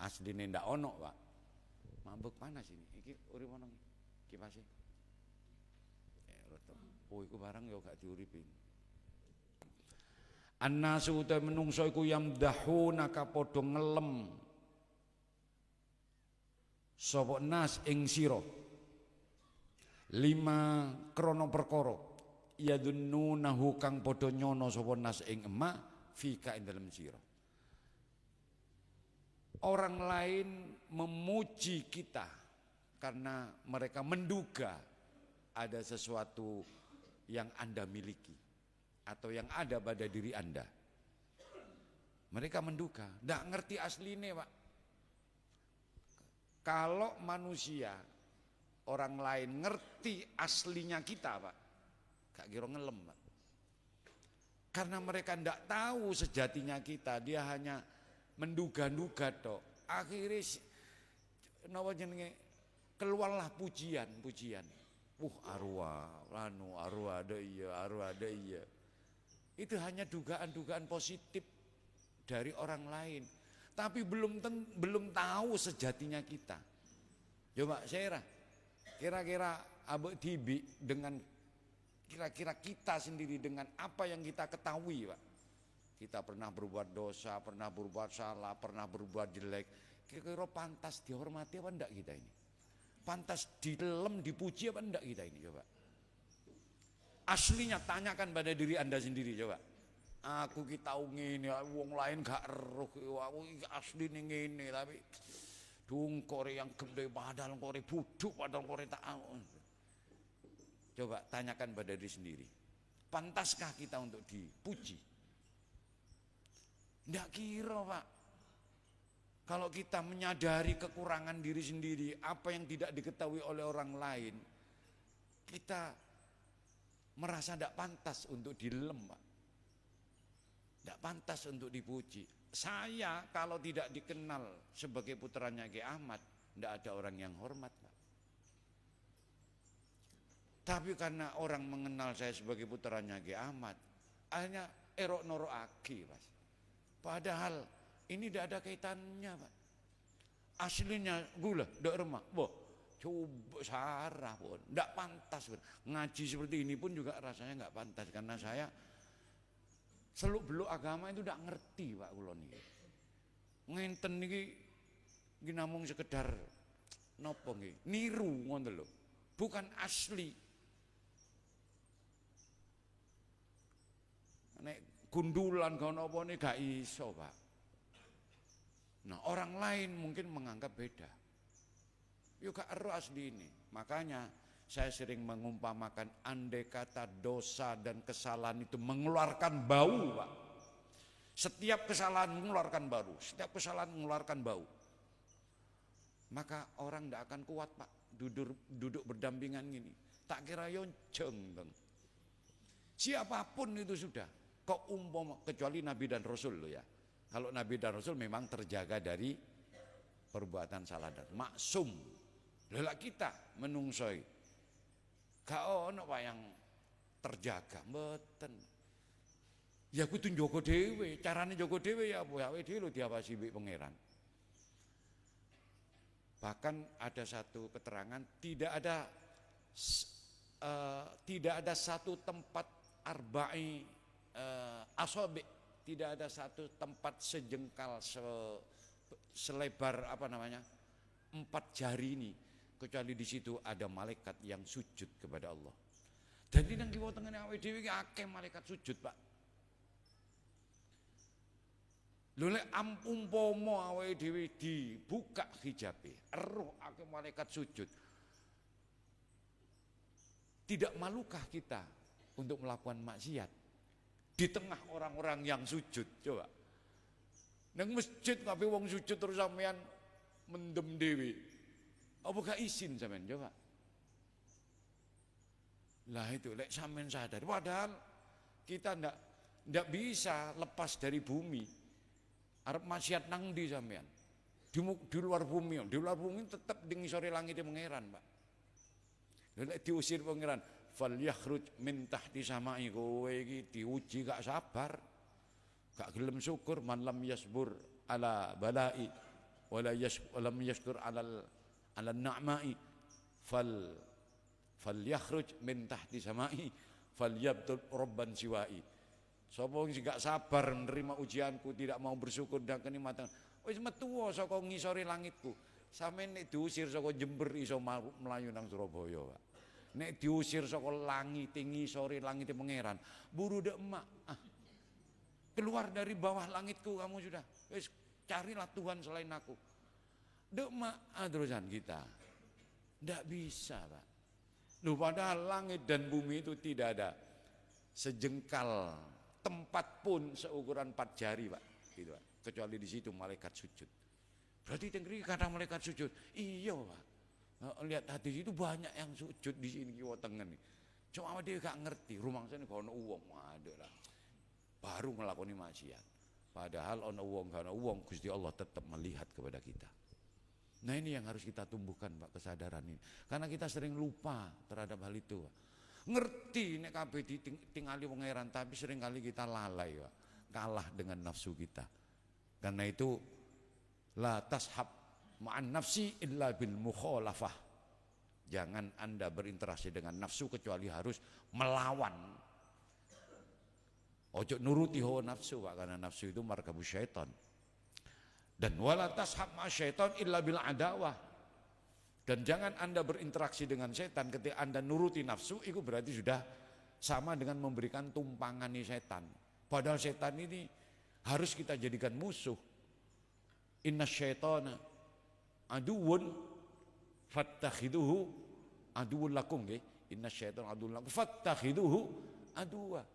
asline ndak ono, Pak. Mabuk panas ini. Iki urip ono kipase. Oh iku barang ya gak diuripi. Annasu ta menungso iku yamdahuna ka padha ngelem sapa nas ing sira. 5 krana perkara yadunnunahu kang padha nyono sapa nas ing emak fika ing dalem sira. Orang lain memuji kita karena mereka menduga ada sesuatu yang Anda miliki atau yang ada pada diri Anda. Mereka menduga, ndak ngerti asline, Pak. Kalau manusia orang lain ngerti aslinya kita, Pak, gak kira ngelem, Pak. Karena mereka ndak tahu sejatinya kita, dia hanya menduga-duga tok. Akhirnya napa jenenge keluarlah pujian. Arwah ada iya. Itu hanya dugaan-dugaan positif dari orang lain. Tapi belum tahu sejatinya kita. Coba saya kira-kira Abek Tibi dengan kira-kira kita sendiri dengan apa yang kita ketahui, Pak. Kita pernah berbuat dosa, pernah berbuat salah, pernah berbuat jelek. Kira-kira pantas dihormati apa enggak kita ini? Pantas dilem, dipuji apa enggak kita ini, coba. Aslinya tanyakan pada diri Anda sendiri, coba. Aku ki tau ngene, wong lain gak eruh, aku asline ngene tapi dungkore yang gede padahal kore buduk, padahal kore tak. Coba tanyakan pada diri sendiri. Pantaskah kita untuk dipuji? Tidak kira, Pak. Kalau kita menyadari kekurangan diri sendiri, apa yang tidak diketahui oleh orang lain, kita merasa tidak pantas untuk dilem, Pak. Tidak pantas untuk dipuji. Saya kalau tidak dikenal sebagai putranya Ki Ahmad, tidak ada orang yang hormat, Pak. Tapi karena orang mengenal saya sebagai putranya Ki Ahmad, hanya erok norok aki, Mas. Padahal ini tidak ada kaitannya, Pak. Aslinya gula, tidak remah. Boh, coba sarah pun, tidak pantas. Ngaji seperti ini pun juga rasanya nggak pantas karena saya seluk beluk agama itu tidak ngerti, Pak kulon ini. Ngenten ini namung sekedar nopo nggih, niru ngoten lho. Bukan asli. Nek gundulan kau nopo ini gak iso, Pak. Nah, orang lain mungkin menganggap beda. Yuk gak ero asli ini. Makanya saya sering mengumpamakan andai kata dosa dan kesalahan itu mengeluarkan bau, Pak. Setiap kesalahan mengeluarkan bau, setiap kesalahan mengeluarkan bau. Maka orang tidak akan kuat, Pak, duduk berdampingan gini. Tak kira yonceng, Bang. Siapapun itu sudah. Kok umpama kecuali Nabi dan Rasul loh ya. Kalau Nabi dan Rasul memang terjaga dari perbuatan salah dan maksum. Lelak kita menungsoi. Gak ono Pak yang terjaga, mboten. Ya kudu njogo dhewe, carane njogo dhewe ya gawe dhewe lho diawasi mbek pangeran. Bahkan ada satu keterangan tidak ada satu tempat arba'i asobi, tidak ada satu tempat sejengkal selebar 4 jari ini kecuali di situ ada malaikat yang sujud kepada Allah. Dan ini nang kiwa tengene awake dhewe iki akeh malaikat sujud, Pak. Lho lek umpama awake dhewe dibuka hijabe, eruh akeh malaikat sujud. Tidak malukah kita untuk melakukan maksiat di tengah orang-orang yang sujud? Coba. Nang masjid kabeh wong sujud terus sampean mendem dhewe. Apa gak izin sampean? Coba. Lah itu lek sampean sadar, padahal kita ndak bisa lepas dari bumi. Arep maksiat nang ndi sampean? Di luar bumi, tetap di ngisore langit pangeran, Pak. Lek diusir pangeran, fal yakhruj min tahti samai, kowe iki diuji gak sabar. Gak gelem syukur, man lam yasbur ala balai wala lam yashkur ala na'mai fal yakhruj min tahti samai fal yabtul rabban siwai. Sapa wong sing gak sabar menerima ujianku, tidak mau bersyukur dan kenikmatan, wis metu saka ngisore langitku. Sampeyan nek diusir saka Jember iso mlayu nang Surabaya, Pak. Nek diusir saka langit ngisore langit pangeran, buru dek emak. Keluar dari bawah langitku kamu sudah. Wis carilah Tuhan selain aku. Dek emak terusan kita. Ndak bisa, Pak. Loh, padahal langit dan bumi itu tidak ada sejengkal tempat pun seukuran 4 jari, Pak. Gitu, Pak. Kecuali di situ malaikat sujud. Berarti tengri kata malaikat sujud. Iya, Pak. Lihat hadis itu banyak yang sujud di sini kiwa tengen nih. Cuma dia gak ngerti. Rumangsane gak ono uang, ada lah. Baru ngelakoni maksiat. Padahal ono uang gak ono uang, Gusti Allah tetap melihat kepada kita. Nah ini yang harus kita tumbuhkan, Pak, kesadaran ini. Karena kita sering lupa terhadap hal itu, Pak. Ngerti nek kabeh ditingali pangeran, tapi sering kali kita lalai, Pak. Kalah dengan nafsu kita. Karena itu la tashab ma'an nafsi illa bil mukhalafah. Jangan Anda berinteraksi dengan nafsu kecuali harus melawan. Ojo nuruti hawa nafsu, Pak, karena nafsu itu markabu syaitan. Dan wala tashab ma syaitan illa bil adawah. Dan jangan Anda berinteraksi dengan setan ketika Anda nuruti nafsu, itu berarti sudah sama dengan memberikan tumpangan setan. Padahal setan ini harus kita jadikan musuh. Inna syaitana aduun fattakhiduhu aduun lakum. Inna syaitana aduun lakum fattakhiduhu aduwa.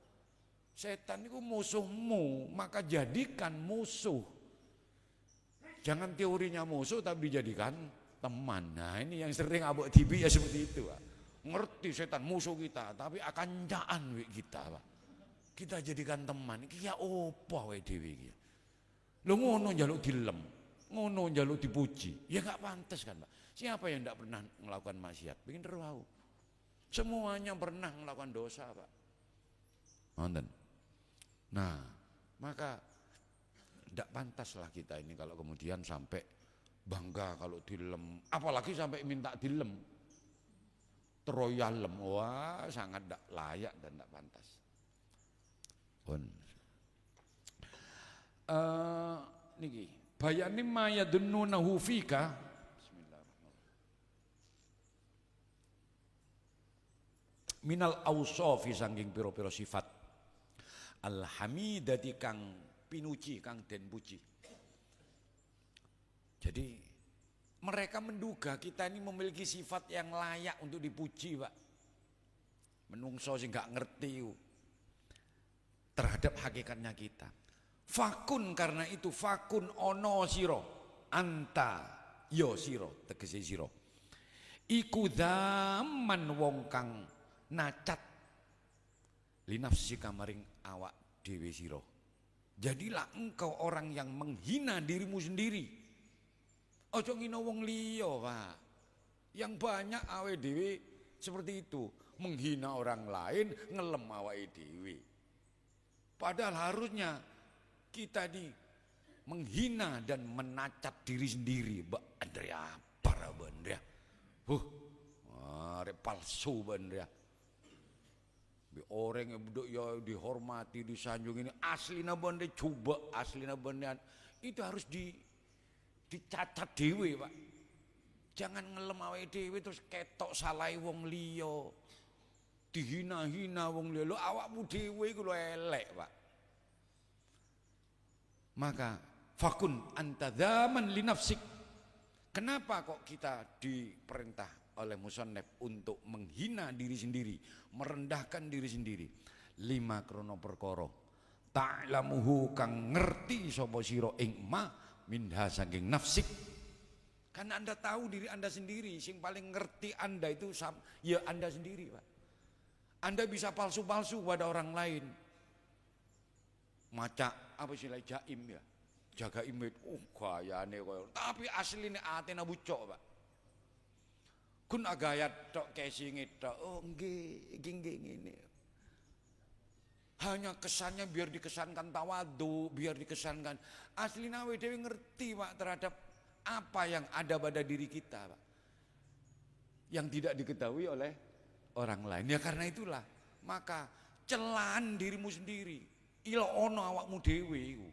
Setan itu musuhmu, maka jadikan musuh. Jangan teorinya musuh tapi dijadikan teman. Nah ini yang sering abok TV ya seperti itu Pak. Ngerti setan musuh kita, tapi akan jaan kita Pak. Kita jadikan teman, ya opo wae dhewe iki. Lho ngono njaluk dilem, ngono njaluk dipuji. Ya gak pantas kan Pak. Siapa yang tidak pernah melakukan maksiat? Pengen tahu. Semuanya pernah melakukan dosa Pak. Nonton. Nah, maka tidak pantaslah kita ini kalau kemudian sampai bangga kalau dilem, apalagi sampai minta dilem, teroyalem, wah sangat tidak layak dan tidak pantas. Niki, bayani ma yadunnunahu fika. Bismillahirrahmanirrahim. Minal awsofi sangking piro-piro sifat. Alhamidati kang pinuji, kang den puji. Jadi mereka menduga kita ini memiliki sifat yang layak untuk dipuji Pak. Menungso sing gak ngerti terhadap hakikatnya kita. Fakun karena itu fakun ono siro anta yo siro tegese siro. Iku zaman wong kang nacat linafsi kamaring awak dewe siro. Jadilah engkau orang yang menghina dirimu sendiri. Ojo ngino wong liya Pak. Yang banyak awe dewe seperti itu, menghina orang lain, ngelem awake dewe. Padahal harusnya kita menghina dan menacat diri sendiri. Mbak Andrea, para Andrea. Palsu Andrea. Orang yang beduk ya dihormati, disanjung ini aslina bende coba aslina bende itu harus dicacat dewe Pak. Jangan ngelem awake dewe terus ketok salai wong liya. Dihina-hina wong liya. Lho awakmu dewe iku lho elek Pak. Maka fakun anta zaman li nafsik. Kenapa kok kita diperintah oleh musannaf untuk menghina diri sendiri, merendahkan diri sendiri? 5 krono perkara. Ta'lamuhu kang ngerti sapa sira ing ma minha saking nafsik. Karena Anda tahu diri Anda sendiri, sing paling ngerti Anda itu ya Anda sendiri, Pak. Anda bisa palsu-palsu pada orang lain. Maca apa sih jaim ya? Jaga image, gayane koyo. Tapi asline atene bucok, Pak. Kun agayat tok casing tok. Oh nggih ngene. Hanya kesannya biar dikesankan tawadu, biar dikesankan asline awe dhewe ngerti Pak terhadap apa yang ada pada diri kita Pak. Yang tidak diketahui oleh orang lain. Ya karena itulah maka celaan dirimu sendiri. Ila ono awakmu dhewe iku.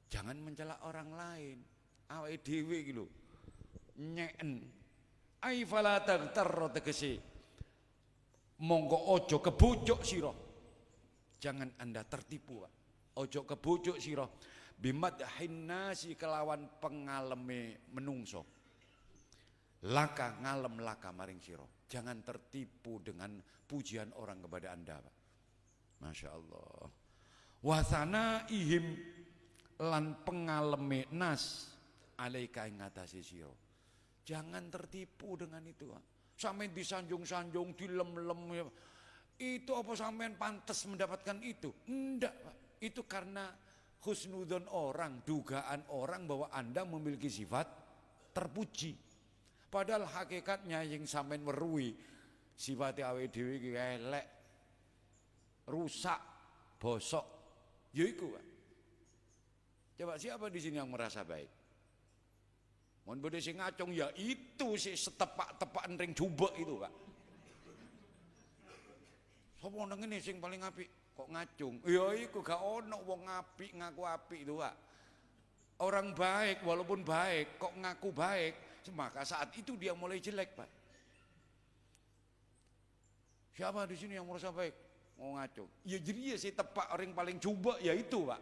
Jangan mencela orang lain. Awake dhewe iki lho. Nyeken. Ai fala tagtar tegese. Monggo ojo kebojok sira. Jangan Anda tertipu, Pak. Ojo kebojok sira bimadhin nasi kelawan pengaleme menungso. Laka ngalem laka maring sira. Jangan tertipu dengan pujian orang kepada Anda, Pak. Masya Allah. Wasana ihim lan pengaleme nas alaika ing ngatasi sira. Jangan tertipu dengan itu, Pak. Sampai disanjung-sanjung, dilem-lem. Itu apa sampean pantas mendapatkan itu? Enggak, Pak. Itu karena husnudzon orang, dugaan orang bahwa Anda memiliki sifat terpuji. Padahal hakikatnya yang sampean weruhi sifat awake dhewe iki elek, rusak, bosok. Ya iku, Pak. Coba siapa di sini yang merasa baik? Mun bode sing ngacung ya itu si setepak-tepakan ring jubek itu, Pak. Sopo nang ngene sing paling apik kok ngacung? Ya iku gak ono wong apik ngaku apik itu, Pak. Orang baik walaupun baik kok ngaku baik, maka saat itu dia mulai jelek, Pak. Siapa di sini yang merasa baik? Mau ngacung. Ya jadi ya si tepak orang paling jubek ya itu, Pak.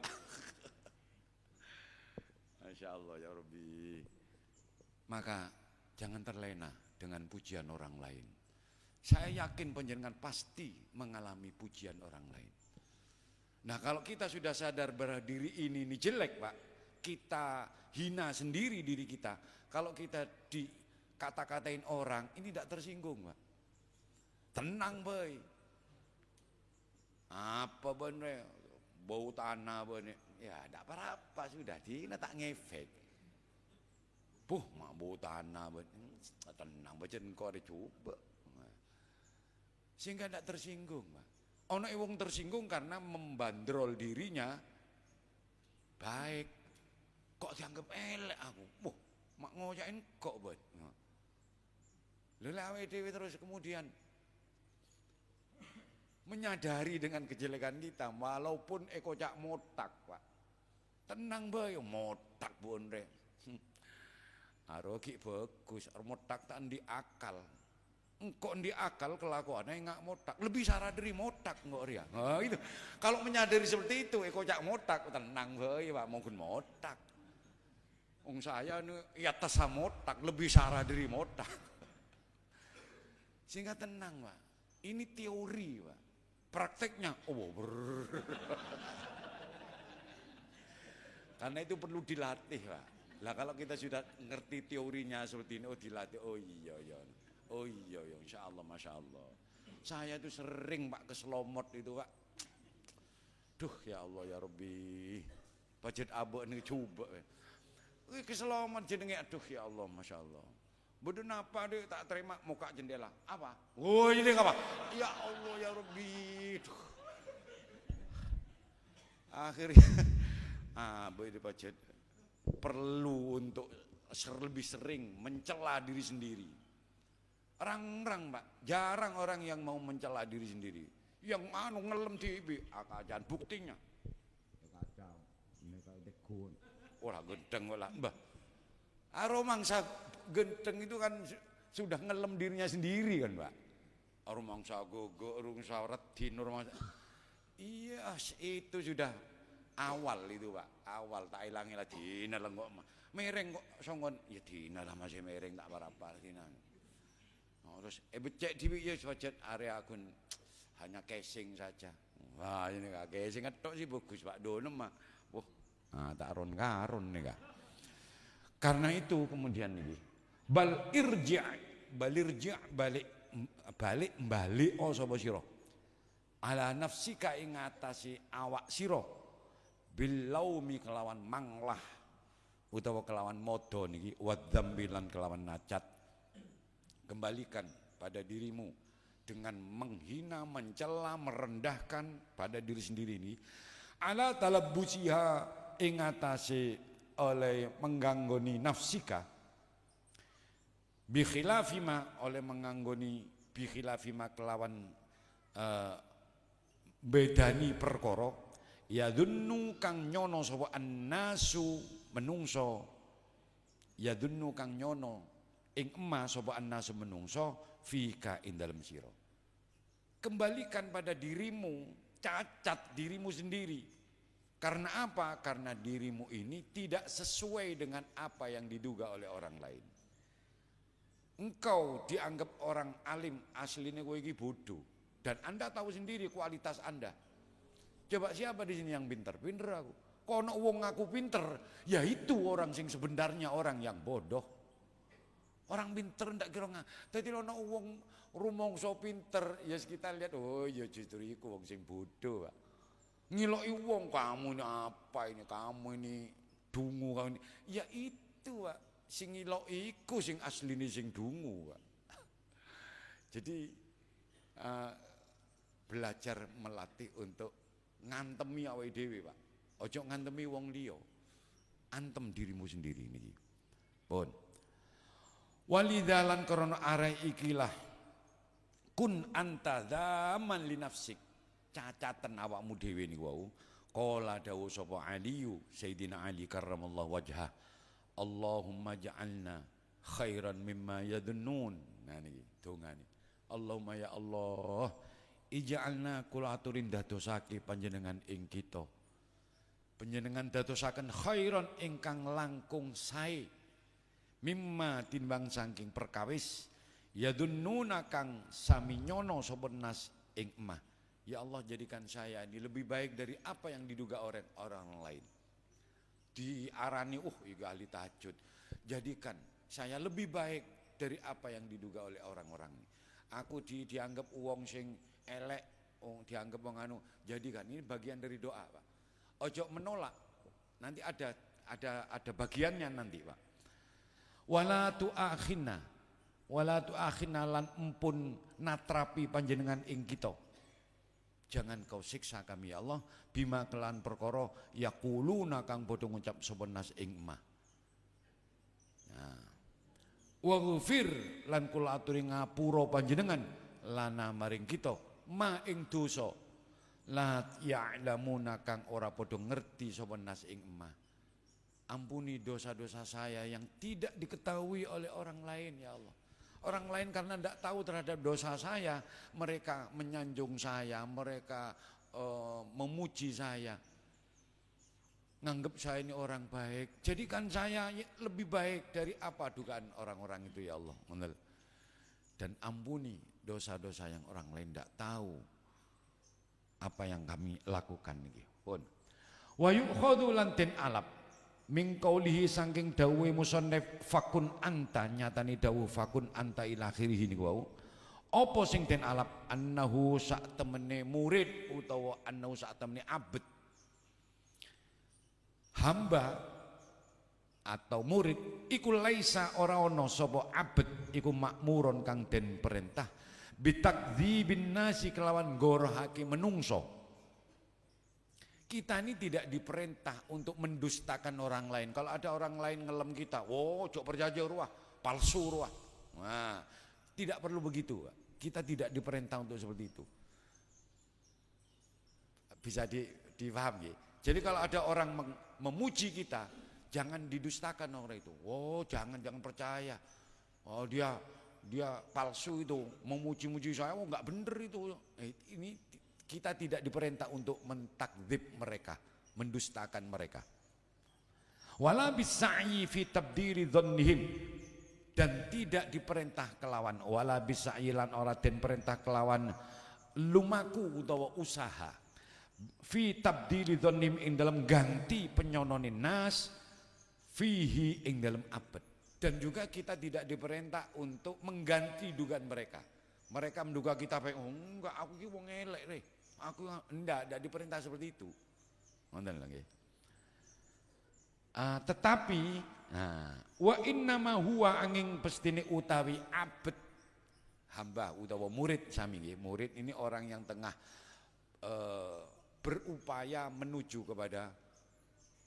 Masya Allah ya Rabbi. Maka jangan terlena dengan pujian orang lain. Saya yakin panjenengan pasti mengalami pujian orang lain. Nah kalau kita sudah sadar bahwa diri ini jelek Pak, kita hina sendiri diri kita. Kalau kita dikata-katain orang, ini tidak tersinggung Pak. Tenang boy. Apa bener? Bau tanah bener. Ya tidak apa-apa sudah, dina tak ngefek. Mak bau tanah bener. Tenang baca engkau ada coba. Sehingga tidak tersinggung Pak. Ono wong tersinggung karena membandrol dirinya baik. Kok dianggap elek aku? Mak ngojain kok buat. Lelawe dewi terus kemudian menyadari dengan kejelekan kita, walaupun kocak motak Pak. Tenang bae, motak bonre. Arogi bagus, motak tak di akal. Engkau di akal kelakuannya nggak motak, lebih sarah dari motak enggak ria. Nah, itu. Kalau menyadari seperti itu, kocak motak, tenang bae Pak, mungkin motak. Saya ini ya tasa motak, lebih sarah dari motak. Sehingga tenang Pak. Ini teori Pak. Prakteknya, karena itu perlu dilatih Pak. Lah kalau kita sudah ngerti teorinya seperti ini, dilatih, iya, insya Allah, masya Allah. Saya itu sering Pak keselomot itu Pak. Duh ya Allah ya Rabbi, budget abok ini coba. Keselomot jenenge, aduh ya Allah, masya Allah. Bodoh napa deh tak terima muka jendela. Apa? Jadi apa? Ya Allah ya Rabbi. Duh. Akhirnya, boy budget perlu untuk lebih sering mencela diri sendiri. Orang-orang Pak, jarang orang yang mau mencela diri sendiri. Yang ngelem TV, akajan buktinya. Kacau, ini kalau dekun. Orang gendeng lah, Mbah. Aromangsa gendeng itu kan sudah ngelem dirinya sendiri kan Pak. Aromangsa gogo, aromangsa redin, aromangsa. Iya, itu sudah awal itu Pak. Awal tak ilangi lah dina lenggok mah. Mereng kok songon, ya dina lah masih mereng tak apa-apa dina. Terus becek diwi ya budget area akun hanya casing saja. Wah ini kak casing ketok sih bagus Pak Donem mah. Wah, tak ron-karon nih kak. Karena itu kemudian ini balik sapa sira. Ala nafsika ing ngatasi awak sira bilaumi kelawan manglah utawa kelawan modo niki wadzambi lan kelawan nacat. Kembalikan pada dirimu dengan menghina, mencela, merendahkan pada diri sendiri ini ala talabbusiha ing atase oleh menggangoni nafsika bi khilafima oleh menggangoni bi khilafima kelawan bedani perkara ya dunnu kang nyono sapa annasu menungso ya dunnu kang nyono ing emas sapa annasu menungso fika ing dalem sira. Kembalikan pada dirimu, cacat dirimu sendiri. Karena apa? Karena dirimu ini tidak sesuai dengan apa yang diduga oleh orang lain. Engkau dianggap orang alim, aslinya kowe iki bodoh. Dan Anda tahu sendiri kualitas Anda. Coba siapa di sini yang pinter? Pinter aku. Kono wong ngaku pinter, ya itu orang sing sebenarnya orang yang bodoh. Orang pinter ndak kira nggak. Tadi ono wong rumangsa pinter, ya kita lihat, oh ya justru iku wong sing bodoh, Pak. Ngiloki wong, kamu ini apa ini, kamu ini dungu, kamu ini. Ya itu, Pak. Sing ngiloki iku sing asline sing dungu, Pak. Jadi belajar melatih untuk ngantemi awake dhewe, Pak. Ojo ngantemi wong liya. Antem dirimu sendiri niki. Pun. Walidalan korona arai ikilah kun anta zaman li nafsik cacatan awakmu dhewe niku wau qala dawuh sapa Aliyu Sayyidina Ali karramallahu wajhah Allahumma ja'alna khairan mimma yadunnun. Nah niki dongane Allahumma ya Allah ij'alna kula aturin dadosake panjenengan ing kita panjenengan dadosaken khairan ingkang langkung sae mimma timbang saking perkawis Yadunnuna kang sami nyono sapa nas ing emah. Ya Allah, jadikan saya ini lebih baik dari apa yang diduga orang lain. Diarani juga ahli tahajud. Jadikan saya lebih baik dari apa yang diduga oleh orang-orang ini. Aku dianggap wong sing elek, dianggap wong anu. Jadikan ini bagian dari doa, Pak. Ojo menolak. Nanti ada bagiannya nanti, Pak. Wala tu'akhina lan empun natrapi panjenengan ing kita. Jangan kau siksa kami ya Allah bima kelan perkara yaquluna kang padha ngucap sapa nas ing emah. Nah. Waghfir lan kula aturi ngapura panjenengan lana maring kita ma ing dosa la ya'lamuna kang ora padha ngerti sapa nas ing emah. Ampuni dosa-dosa saya yang tidak diketahui oleh orang lain ya Allah. Orang lain karena tidak tahu terhadap dosa saya, mereka menyanjung saya, mereka memuji saya, nganggap saya ini orang baik. Jadikan saya lebih baik dari apa dugaan orang-orang itu ya Allah. Dan ampuni dosa-dosa yang orang lain tidak tahu apa yang kami lakukan ini. Pun. Wa yu'khadhu lan tin alab. Min qaulihi saking dawuhe musannif fakun anta, nyatani dawuh fakun anta ila akhirih niku wau. Apa sing den alap annahu sak temene murid utawa annahu sak temene abd. Hamba atau murid iku laisa ora ana sapa abd iku makmuron kang den perintah bitakdzibin nasi kelawan gorohake menungso. Kita ini tidak diperintah untuk mendustakan orang lain. Kalau ada orang lain ngelem kita, jok percaya ruah, palsu ruah. Nah, tidak perlu begitu. Kita tidak diperintah untuk seperti itu. Bisa dipahami. Jadi kalau ada orang memuji kita, jangan didustakan orang itu. Jangan percaya. Dia palsu itu, memuji-muji saya, nggak bener itu. Ini kita tidak diperintah untuk mentakdzib mereka, mendustakan mereka. Wala bisai fi tabdiri dhannihim, dan tidak diperintah kelawan wala bisai lan ora den perintah kelawan lumaku utawa usaha fi tabdiri dhannihim ing dalam ganti penyonone nas fihi ing dalam abad. Dan juga kita tidak diperintah untuk mengganti dugaan mereka. Mereka menduga kita enggak, aku ki wong elek re. Aku enggak diperintah seperti itu. Ngoten lagi. Tetapi wa innama huwa angin pestine utawi abet hamba utawa murid sami nggih. Murid ini orang yang tengah berupaya menuju kepada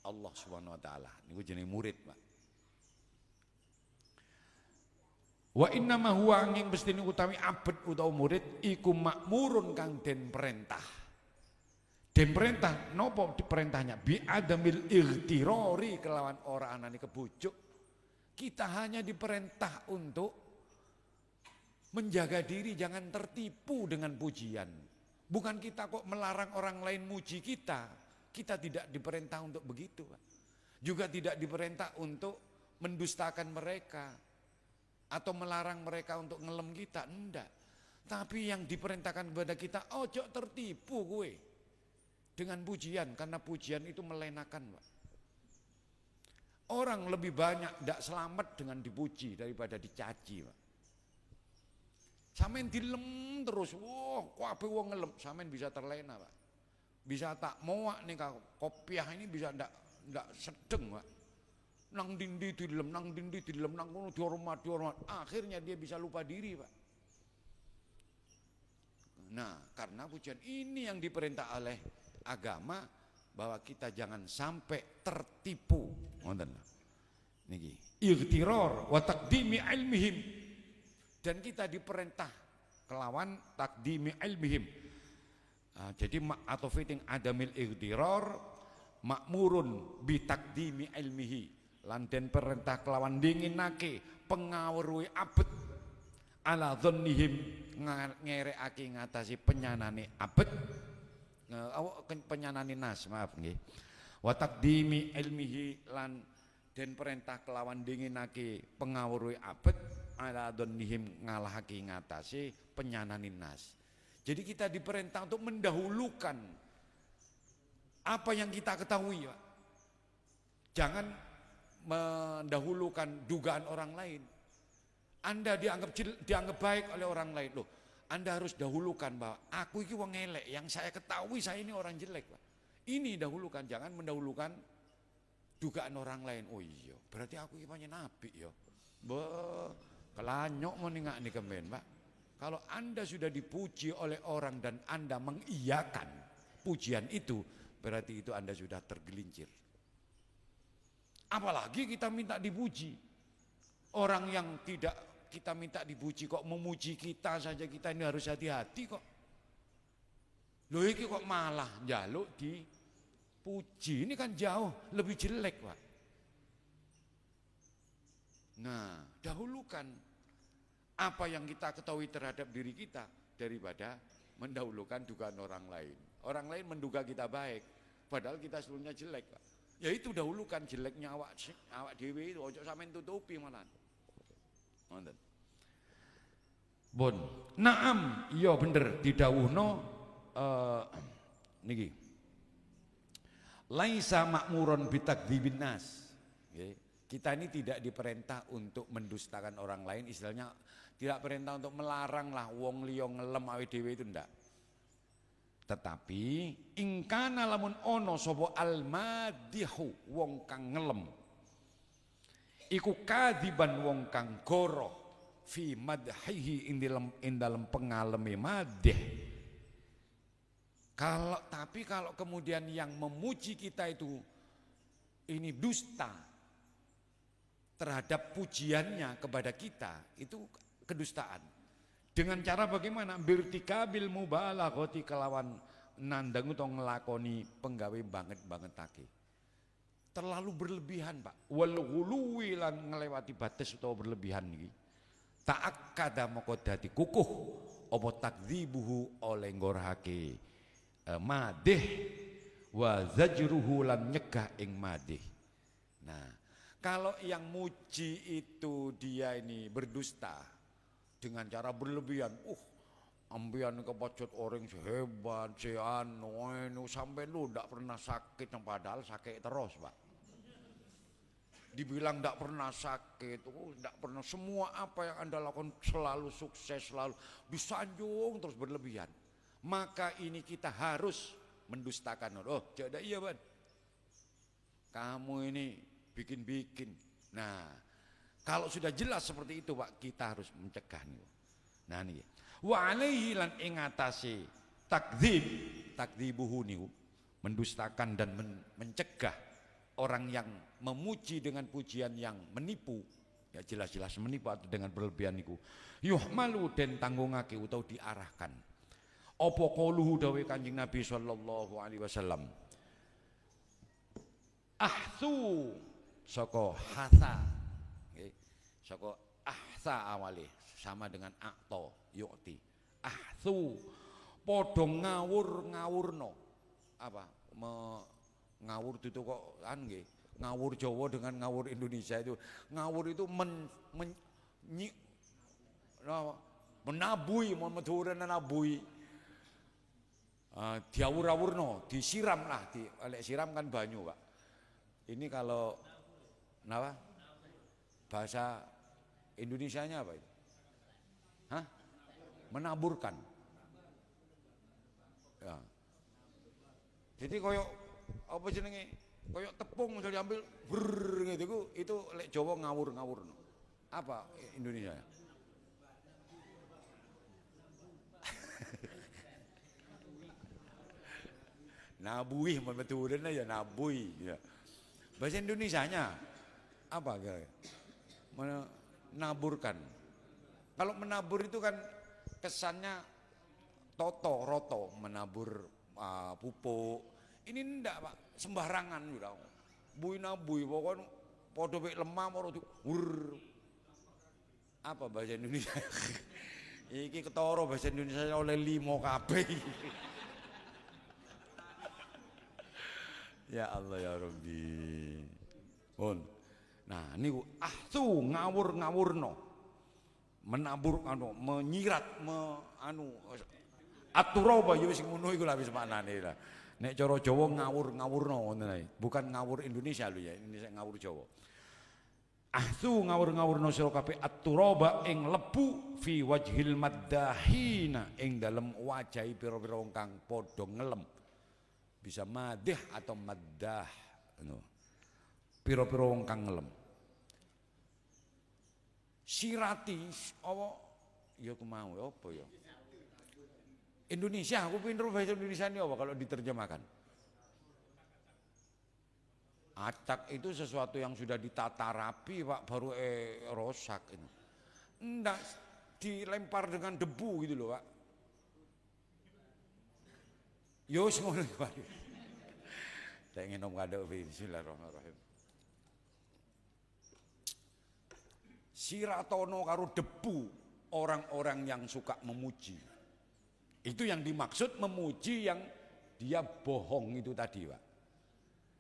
Allah Subhanahu wa taala. Niku jenenge murid, Pak. Wa innama huwa angin pestine utawi abet utawa murid iku makmurun kang den perintah. Den perintah napa diperintahnya? Bi adamil ightirari kelawan ora anane kebujuk. Kita hanya diperintah untuk menjaga diri jangan tertipu dengan pujian. Bukan kita kok melarang orang lain muji kita. Kita tidak diperintah untuk begitu, Pak. Juga tidak diperintah untuk mendustakan mereka atau melarang mereka untuk ngelem kita, enggak. Tapi yang diperintahkan kepada kita, ojo tertipu gue dengan pujian, karena pujian itu melenakan, Pak. Orang lebih banyak tidak selamat dengan dipuji daripada dicaci, Pak. Sampeyan dilem terus, kabeh wong ngelem, sampeyan bisa terlena, Pak. Bisa tak moak nih kopiah ini bisa ndak sedeng, Pak. Nang dindi dilem, nang dindi dilem, nang kono dihormat. Akhirnya dia bisa lupa diri, Pak. Nah, karena pujian ini yang diperintah oleh agama bahwa kita jangan sampai tertipu. Ngoten lho. Niki, ightirar wa taqdimi ilmihim. Dan kita diperintah kelawan taqdimi ilmihim. Jadi atau fitting adamil ightirar makmurun bi taqdimi ilmihi. Lan den perintah kelawan dinginake pengawruhi abet ala dhannihim ngerekake ngatasi penyanane abet penyanane nas, maaf nggih. Wa taqdimi ilmihi lan dan perintah kelawan dinginake pengawruhi abet ala donnihim ngalahake ngatasi penyananin nas. Jadi kita diperintah untuk mendahulukan apa yang kita ketahui, Pak. Jangan mendahulukan dugaan orang lain. Anda dianggap baik oleh orang lain. Loh, Anda harus dahulukan bahwa aku ini wong elek, yang saya ketahui saya ini orang jelek, Pak. Ini dahulukan, jangan mendahulukan dugaan orang lain. Oh iya, berarti aku ini pancen apik ya. Kelanyok mau ningak nih kemen, Pak. Kalau Anda sudah dipuji oleh orang dan Anda mengiyakan pujian itu, berarti itu Anda sudah tergelincir. Apalagi kita minta dipuji. Orang yang tidak kita minta dipuji kok memuji kita saja, kita ini harus hati-hati kok. Loh ini kok malah njaluk dipuji, ini kan jauh lebih jelek, Pak. Nah, dahulukan apa yang kita ketahui terhadap diri kita daripada mendahulukan dugaan orang lain. Orang lain menduga kita baik, padahal kita sebelumnya jelek, Pak. Ya itu dahulukan jeleknya awak dewe itu, ojo sampean tutupi malah. Wonten. Bon, naam, iya bener didhawuhno niki. Laisa makmuron bitakdzibin nas. Kita ini tidak diperintah untuk mendustakan orang lain, istilahnya tidak perintah untuk melarang lah wong liya ngelem awe dhewe itu ndak. Tetapi ingkana lamun ono sapa almadihu wong kang ngelem iku kadiban wong kang goroh fi madhihi ing dalam pengaleme madih. Kalau kemudian yang memuji kita itu ini dusta terhadap pujiannya kepada kita, itu kedustaan. Dengan cara bagaimana? Birtikabil mubalaghati kelawan nandang utawa nglakoni penggawe banget-bangetake. Terlalu berlebihan, Pak. Wal ghuluwi lan ngelewati batas utawa berlebihan iki. Ta'akkada moko dadi kukuh apa takdzibuhu oleh ngorhake madih wa zajruhu lan nyegah ing madih. Nah, kalau yang muji itu dia ini berdusta dengan cara berlebihan, ambian kepacut orang sehebat, seanu, sampai lu ndak pernah sakit, padahal sakit terus, Pak. Dibilang ndak pernah sakit, ndak pernah, semua apa yang Anda lakukan selalu sukses, selalu disanjung terus berlebihan. Maka ini kita harus mendustakan. Oh, jadi iya, Ban. Kamu ini bikin-bikin. Nah, kalau sudah jelas seperti itu, Pak, kita harus mencegah nih. Nah nih, wa alaihi lan ing atase takdzibuhu niku, mendustakan dan mencegah orang yang memuji dengan pujian yang menipu, ya jelas-jelas menipu atau dengan berlebihan niku. Yuhmalu den tanggungake utawa diarahkan. Apa qauluhu dawe Kanjeng Nabi sallallahu alaihi wasallam. Ahsu saka hasa, saka ahsa awale sama dengan akto yukti. Ahsu padha ngawur-ngawurno. Apa? Ngawur itu kok nggih. Ngawur Jawa dengan ngawur Indonesia itu. Ngawur itu menabui, menabui. Diawur-awurno, disiram lah, oleh siram kan banyu, Pak. Ini kalau kenapa? Bahasa Indonesianya apa itu? Hah? Menaburkan. Ya. Jadi koyok apa jenenge? Koyok tepung sudah diambil gitu, itu lek Jawa ngawur-ngawur. Apa Indonesia? Nabuih membetulan ya nabui ya. Bahasa Indonesianya apa kira? Menaburkan. Kalau menabur itu kan kesannya roto, menabur pupuk. Ini ndak, Pak, sembarangan udah. Bui nabui pokoknya podo pek lemah moro apa bahasa Indonesia? Iki ketara bahasa Indonesia oleh 5 kabeh. Ya Allah ya Rabbi. Nah niku ahsu ngawur-ngawurno. Menabur menyirat aturaba ya wis ngono iku lah wis maknane lah. Nek cara Jawa ngawur-ngawurno ngoten ae. Bukan ngawur Indonesia lho ya, ini ngawur Jawa. Ahsu ngawur-ngawurno sira kabeh aturaba ing lebu fi wajhil maddahina ing dalem wajahi pira-pira wong kang padha ngelem. Bisa madih atau maddah ngono. Pira-pira wong kang ngelem. Sirati apa ya aku mau apa ya Indonesia aku pinter bahasa Indonesia ini apa kalau diterjemahkan. Acak itu sesuatu yang sudah ditata rapi Pak baru rosak ini. Enggak dilempar dengan debu gitu loh Pak. Yos ngono Pak. Saya ingin ngomong bismillahirrahmanirrahim. Siratono karo debu orang-orang yang suka memuji. Itu yang dimaksud memuji yang dia bohong itu tadi Pak.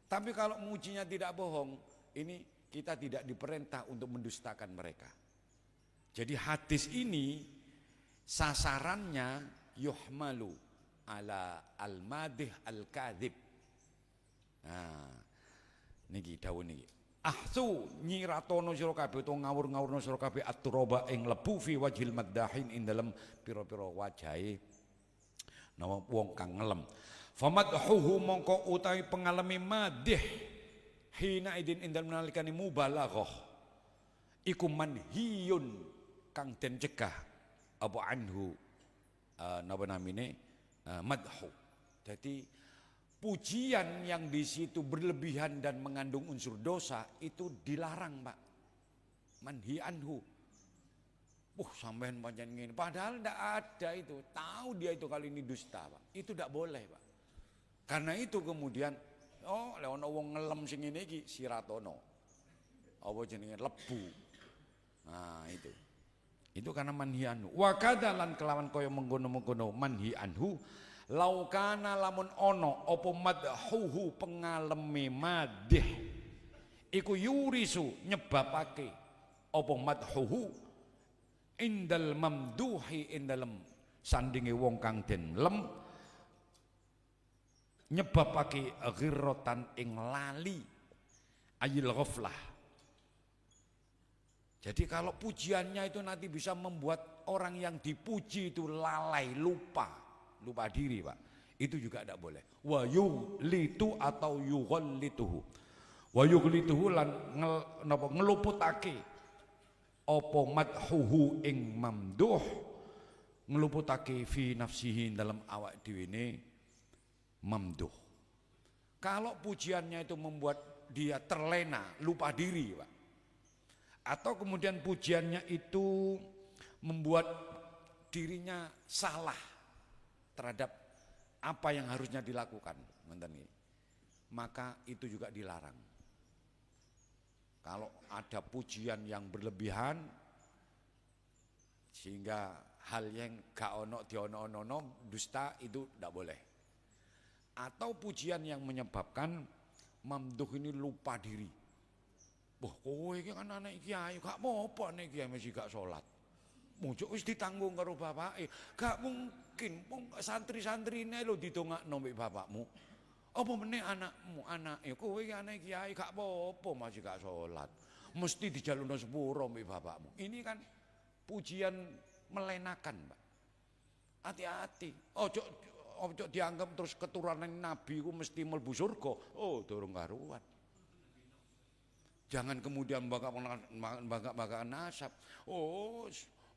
Tapi kalau mujinya tidak bohong, ini kita tidak diperintah untuk mendustakan mereka. Jadi hadis ini sasarannya yuhmalu ala al-madih al-kadhib. Nah, niki dawuh niki. Ahsu nyiratono sira kabeh utawa ngawur-ngawurno sira kabeh at-turaba ing lebu fi wajhil maddahin ing dalem pira-pira wajahe nama wong kang ngelem. Famadhuhu mongko utawi pengalami madih hina idin ing dalem nalikane mubalaghah iku manhiyun kang den cegah apa anhu napa namine madhu. Jadi pujian yang di situ berlebihan dan mengandung unsur dosa itu dilarang Pak. Manhi anhu. Sampean pancen ngene. Padahal tidak ada itu. Tahu dia itu kali ini dusta Pak. Itu tidak boleh Pak. Karena itu kemudian ono wong ngelem sing ngene iki siratono. Apa jenenge lebu. Nah itu. Itu karena manhi anhu. Wa kadalan kelawan kaya mengkono-mengkono manhi anhu. Laukana lamun ono apa madhuhu pengaleme madih iku yurisu nyebabake apa madhuhu indal mamduhi indalem sandinge wong kang den lem nyebabake ghirratan ing lali ayil ghaflah. Jadi kalau pujiannya itu nanti bisa membuat orang yang dipuji itu lalai lupa diri Pak, itu juga tidak boleh. Wa yughlitu atau yughallituhu. Wa yughlitu lan ngeluputake apa madhuhu ing mamduh ngeluputake fi nafsihi dalam awak dhewe ne mamduh. Kalau pujiannya itu membuat dia terlena, lupa diri Pak. Atau kemudian pujiannya itu membuat dirinya salah terhadap apa yang harusnya dilakukan, maka itu juga dilarang. Kalau ada pujian yang berlebihan sehingga hal yang gak ono diono-ono dusta itu tidak boleh. Atau pujian yang menyebabkan mamduh ini lupa diri. Wah, kowe iki kan anak kiai, gak apa-apa nek kiai masih gak salat. Mujuk wis ditanggung karo bapake. Gak mungkin santri-santrine lho didongakno mbek bapakmu. Apa meneh anakmu, anake kowe iki anak kiai gak apa-apa masih gak salat. Mesti dijalukno sepuro mbek bapakmu. Ini kan pujian melenakan, Pak. Hati-hati. Ojo dianggap terus keturunan Nabi ku mesti mlebu surga. Oh, durung karuan. Jangan kemudian bangga nasab. Oh,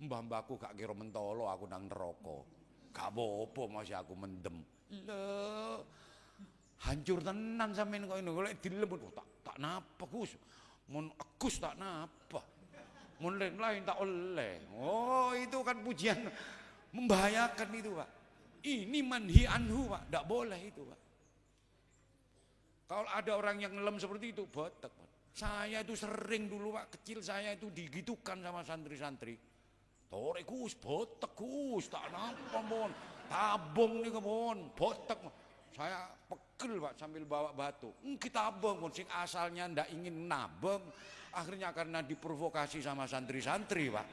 mbah-mbahku gak kira mentolo aku nang neraka. Gak apa-apa masih aku mendem. Lho. Hancur tenan sampean kok ini golek dilebut tak napa Gus. Mun Gus tak napa. Mun lain tak oleh. Oh, itu kan pujian membahayakan itu, Pak. Ini manhi anhu, Pak. Tidak boleh itu, Pak. Kalau ada orang yang ngelem seperti itu, botek, Pak. Saya itu sering dulu, Pak, kecil saya itu digitukan sama santri-santri. Tore Gus, botek Gus, tak napa mon. Tabung nih mon, botek. Saya pegel, Pak, sambil bawa batu. Kita abang mon, sing asalnya ndak ingin nabeng, Akhirnya karena diprovokasi sama santri-santri, Pak.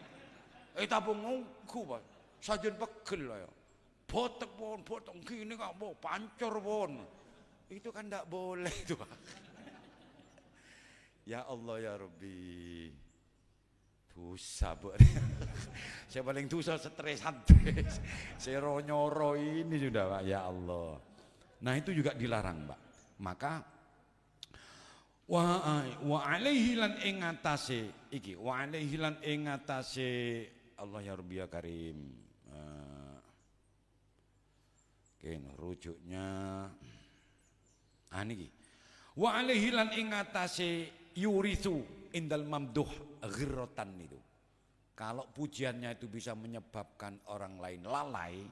Tabung ngungku, Pak. Sajen pegel lah ya. Botek pon, botek gini kak, pancur pon. Itu kan tidak boleh itu, Pak. Ya Allah ya Rabbi. Dosa, Bu. Saya paling dosa stres. Saya nyoro ini sudah, Pak. Ya Allah. Nah itu juga dilarang, Pak. Maka wa alaihi lan ing atase iki, wa alaihi lan ing atase Allah ya Rabbi ya Karim. Rujuknya niki. Wa alaihi lan ing atase yurithu indal mamduh ghirratan itu. Kalau pujiannya itu bisa menyebabkan orang lain lalai,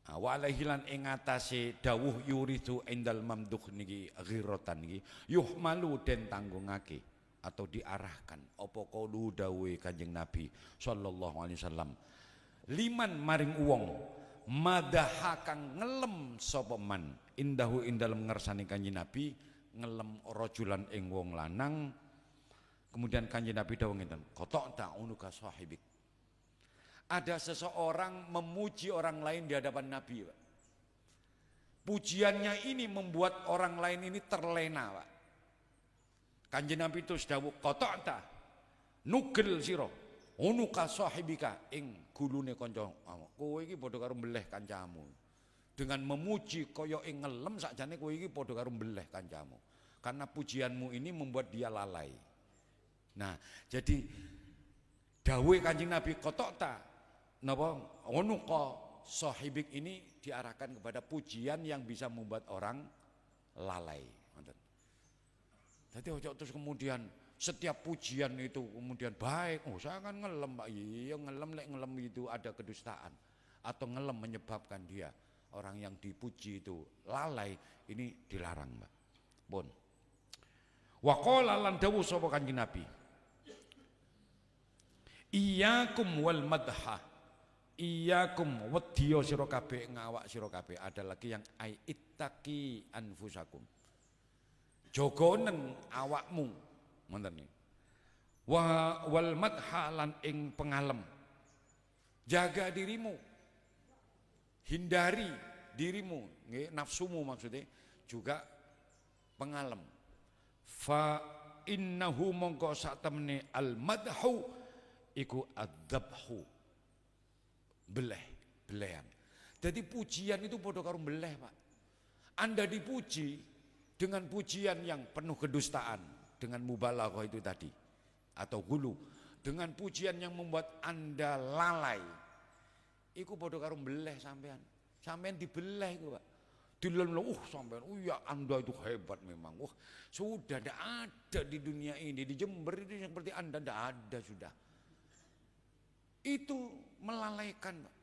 wa alaihi lan ing atase dawuh yurithu indal mamduh niki ghirratan niki yuhmalu den tanggungake atau diarahkan apa qaulu dawuhe Kanjeng Nabi sallallahu alaihi wasallam liman maring wong madaha kang ngelem sapa man indahu ing dalem ngersani Kanjeng Nabi ngelem rajulan ing wong lanang. Kemudian Kanjeng Nabi dawuh ngeten, qatok ta'unuka sahibik. Ada seseorang memuji orang lain di hadapan Nabi, Pak. Pujiannya ini membuat orang lain ini terlena, Pak. Kanjeng Nabi itu dawuh qatok ta nugel sira unuka sahibika ing gulune kanca. Kowe iki padha karo mbeleh kancamu. Dengan memuji kaya ing ngelem sakjane kowe iki padha karo mbeleh kancamu. Karena pujianmu ini membuat dia lalai. Nah, jadi dawuh Kanjeng Nabi qatok ta napa unuka sahibik ini diarahkan kepada pujian yang bisa membuat orang lalai. Jadi ojo terus kemudian setiap pujian itu kemudian baik. Oh saya kan ngelem, Pak. Iya ngelem, lek ngelem itu ada kedustaan atau ngelem menyebabkan dia orang yang dipuji itu lalai, ini dilarang, Mbak. Pun. Wa qala lan dawuh sapa Kanjeng Nabi. Iyyakum wal madha. Iyyakum wedya sira kabeh ngawak sira kabeh. Ada lagi yang ai ittaqi anfusakum. Jogonen awakmu ngoten iki. Wal madha lan ing pengalem. Jaga dirimu. Hindari dirimu, nggih nafsumu maksudnya juga pengalem. Fa innahu mongko sak temene al madhu iku adzabhu. Belehan. Jadi pujian itu padha karo beleh, Pak. Anda dipuji dengan pujian yang penuh kedustaan, dengan mubalaghah itu tadi atau gulu, dengan pujian yang membuat Anda lalai. Iku padha karo beleh sampean. Sampean dibeleh iku, Pak. Dilem sampean, ya Anda itu hebat memang. Sudah tidak ada di dunia ini, di Jember itu seperti Anda tidak ada sudah. Itu melalaikan, Pak.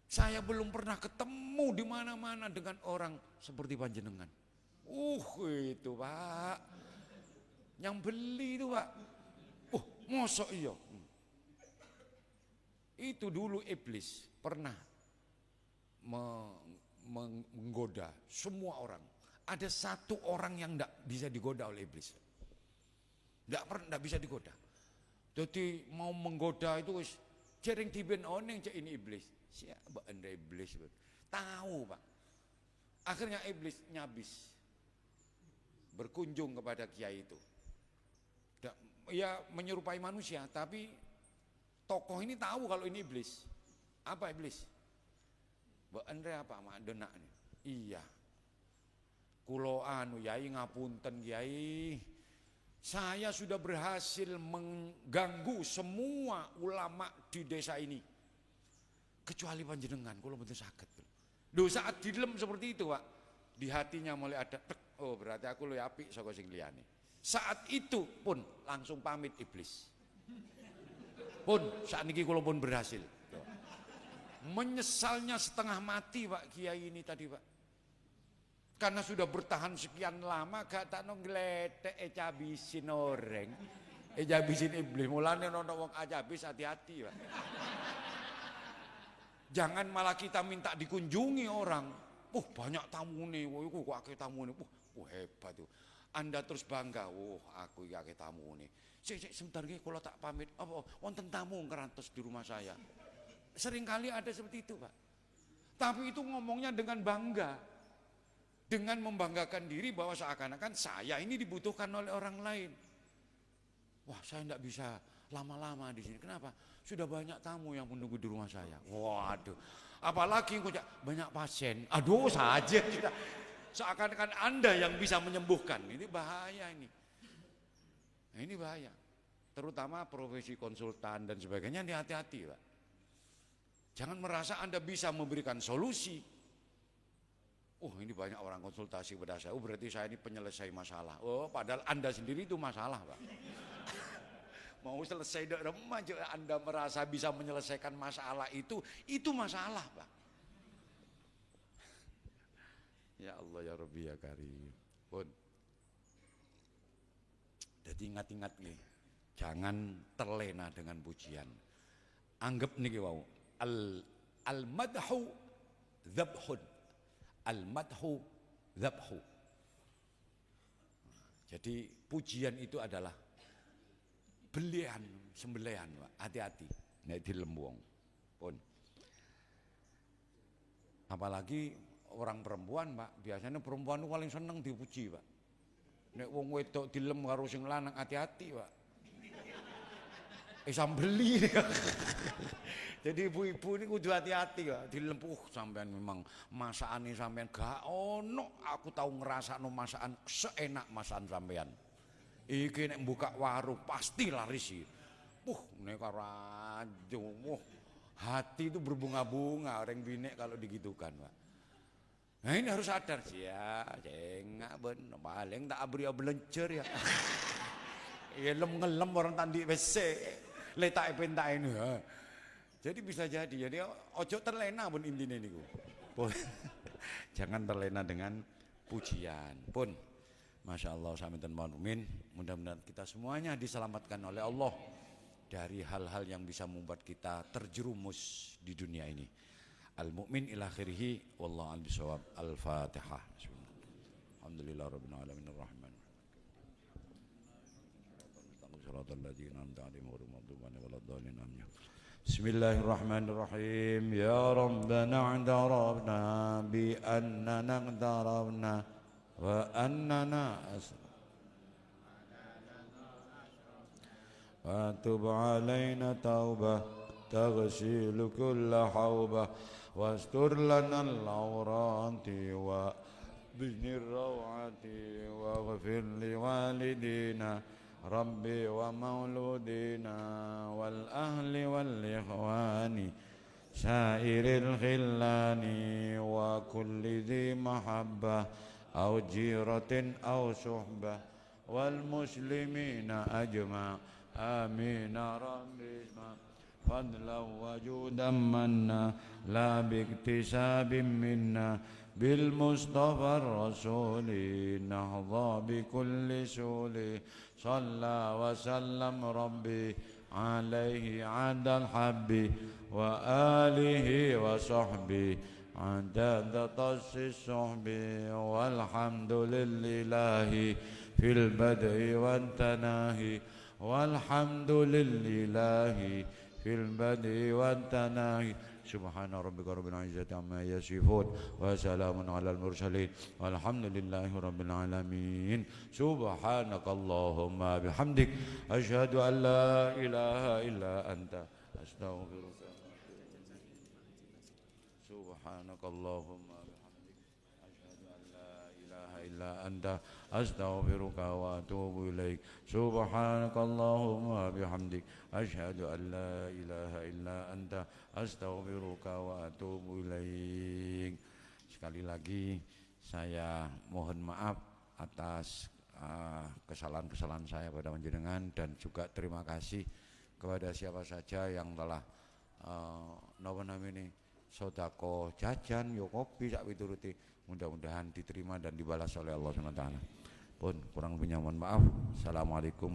Saya belum pernah ketemu di mana-mana dengan orang seperti panjenengan. Itu, Pak. Yang beli itu, Pak. Mosok iya. Itu dulu iblis pernah menggoda semua orang. Ada satu orang yang tidak bisa digoda oleh iblis. Tidak bisa digoda. Jadi mau menggoda itu jering tiben oneng cek ini iblis. Siapa anda iblis? Tahu, Pak. Akhirnya iblis nyabis. Berkunjung kepada kiai itu. Ya menyerupai manusia, tapi tokoh ini tahu kalau ini iblis. Apa iblis? Mbak Andre apa mak denak nih? Iya. Kulo yai ngapunten kiai. Saya sudah berhasil mengganggu semua ulama di desa ini. Kecuali panjenengan, kulo betul sakit. Duh saat dilem seperti itu, Pak. Di hatinya mulai ada oh berarti aku lu apik saka sing liyane. Saat itu pun langsung pamit iblis. Pun saat niki kula pun berhasil. Menyesalnya setengah mati Pak Kiai ini tadi, Pak. Karena sudah bertahan sekian lama gak tak nongletek cabisin orang. Cabisin iblis mulane ono wong acabis hati-hati, Pak. Jangan malah kita minta dikunjungi orang. Banyak tamu nih, kok akeh tamu nih. Hebat tuh. Anda terus bangga, aku ya tamu nih. Sebentar nggih kula tak pamit. Apa wonten tamu ngerantos di rumah saya. Seringkali ada seperti itu, Pak. Tapi itu ngomongnya dengan bangga. Dengan membanggakan diri bahwa seakan-akan saya ini dibutuhkan oleh orang lain. Wah, saya tidak bisa lama-lama di sini. Kenapa? Sudah banyak tamu yang menunggu di rumah saya. Waduh. Apalagi banyak pasien. Aduh, saja sudah. Seakan-akan Anda yang bisa menyembuhkan. Ini bahaya ini. Nah, ini bahaya. Terutama profesi konsultan dan sebagainya, ini hati-hati, Pak. Jangan merasa Anda bisa memberikan solusi. Ini banyak orang konsultasi pada saya. Berarti saya ini penyelesai masalah. Padahal Anda sendiri itu masalah, Pak. Mau selesai dari remaja, Anda merasa bisa menyelesaikan masalah itu masalah, Pak. Ya Allah ya Rabbi ya Karim. Pun. Jadi ingat-ingat nih, jangan terlena dengan pujian. Anggap nih wau, al-madhu dzabhun. Al-madhu dzabhu. Jadi pujian itu adalah belian, sembelihan, Pak. Hati-hati, nek dilem wong. Pun. Apalagi orang perempuan, Pak. Biasanya perempuan itu paling seneng dipuji, Pak. Nek wong wedok dilem karo sing lanang, hati-hati, Pak. Sambeli. Jadi ibu-ibu ini kudu hati-hati, Pak. Dilem sampean memang masakane sampean gak ono aku tahu ngrasakno masakan seenak masakan sampean. Iki nek buka warung pasti laris iki. Nek karo hati itu berbunga-bunga orang binek kalau digitukan, Pak. Nah ini harus sadar sih ya, jengak ben, paling tak abri belencer ya. Ngelem orang tandi WC, letak pentak ini. Jadi bisa jadi ojo terlena pun intinya niku. Jangan terlena dengan pujian pun. Masya Allah, saminten manumin. Mudah-mudahan kita semuanya diselamatkan oleh Allah dari hal-hal yang bisa membuat kita terjerumus di dunia ini. Al-mu'min ila akhirih wallahu a'lam bishawab. Al-Fatihah. Alhamdulillah rabbil alamin arrahman. Shiratal ladzina an'amta 'alaihim ghairil maghdubi 'alaihim waladdallin. Amin. Bismillahirrahmanirrahim. Ya Rabbana a'tarafna bi annana a'tarafna wa annana wa tub 'alaina taubah taghsilu kulla haubah wastur lana al-awrati wa biznir rawati wa ghafir li walidina rabbi wa mauludina wal ahli wal ikhwani sairil khillani wa kulli dhi mahabbah aw jiratin aw suhbah wal muslimina ajma' amin rabbi فضلا وجودا منا لا باكتساب منا بالمصطفى الرسول نحظى بكل سول صلى وسلم ربي عليه عند الحب وآله وصحبه عدد طس الصحب والحمد لله في البدء والتناهي والحمد لله في البدء والتناهي سبحان ربك رب العزة عما يصفون وسلام على المرسلين والحمد لله رب العالمين سبحانك اللهم بحمدك أشهد أن لا إله إلا أنت أستغفرك سبحانك اللهم بحمدك أشهد أن لا إله إلا أنت أستغفرك وأتوب إليك سبحانك اللهم بحمدك أشهد أن لا إله إلا أنت أستغفرك وأتوب إليك. Sekali lagi saya mohon maaf atas kesalahan-kesalahan saya pada panjenengan dan juga terima kasih kepada siapa saja yang telah sedekah jajan yo kopi sak pituruti, mudah-mudahan diterima dan dibalas oleh Allah Subhanahu wa taala. Pun kurang lebihnya mohon maaf. Assalamualaikum.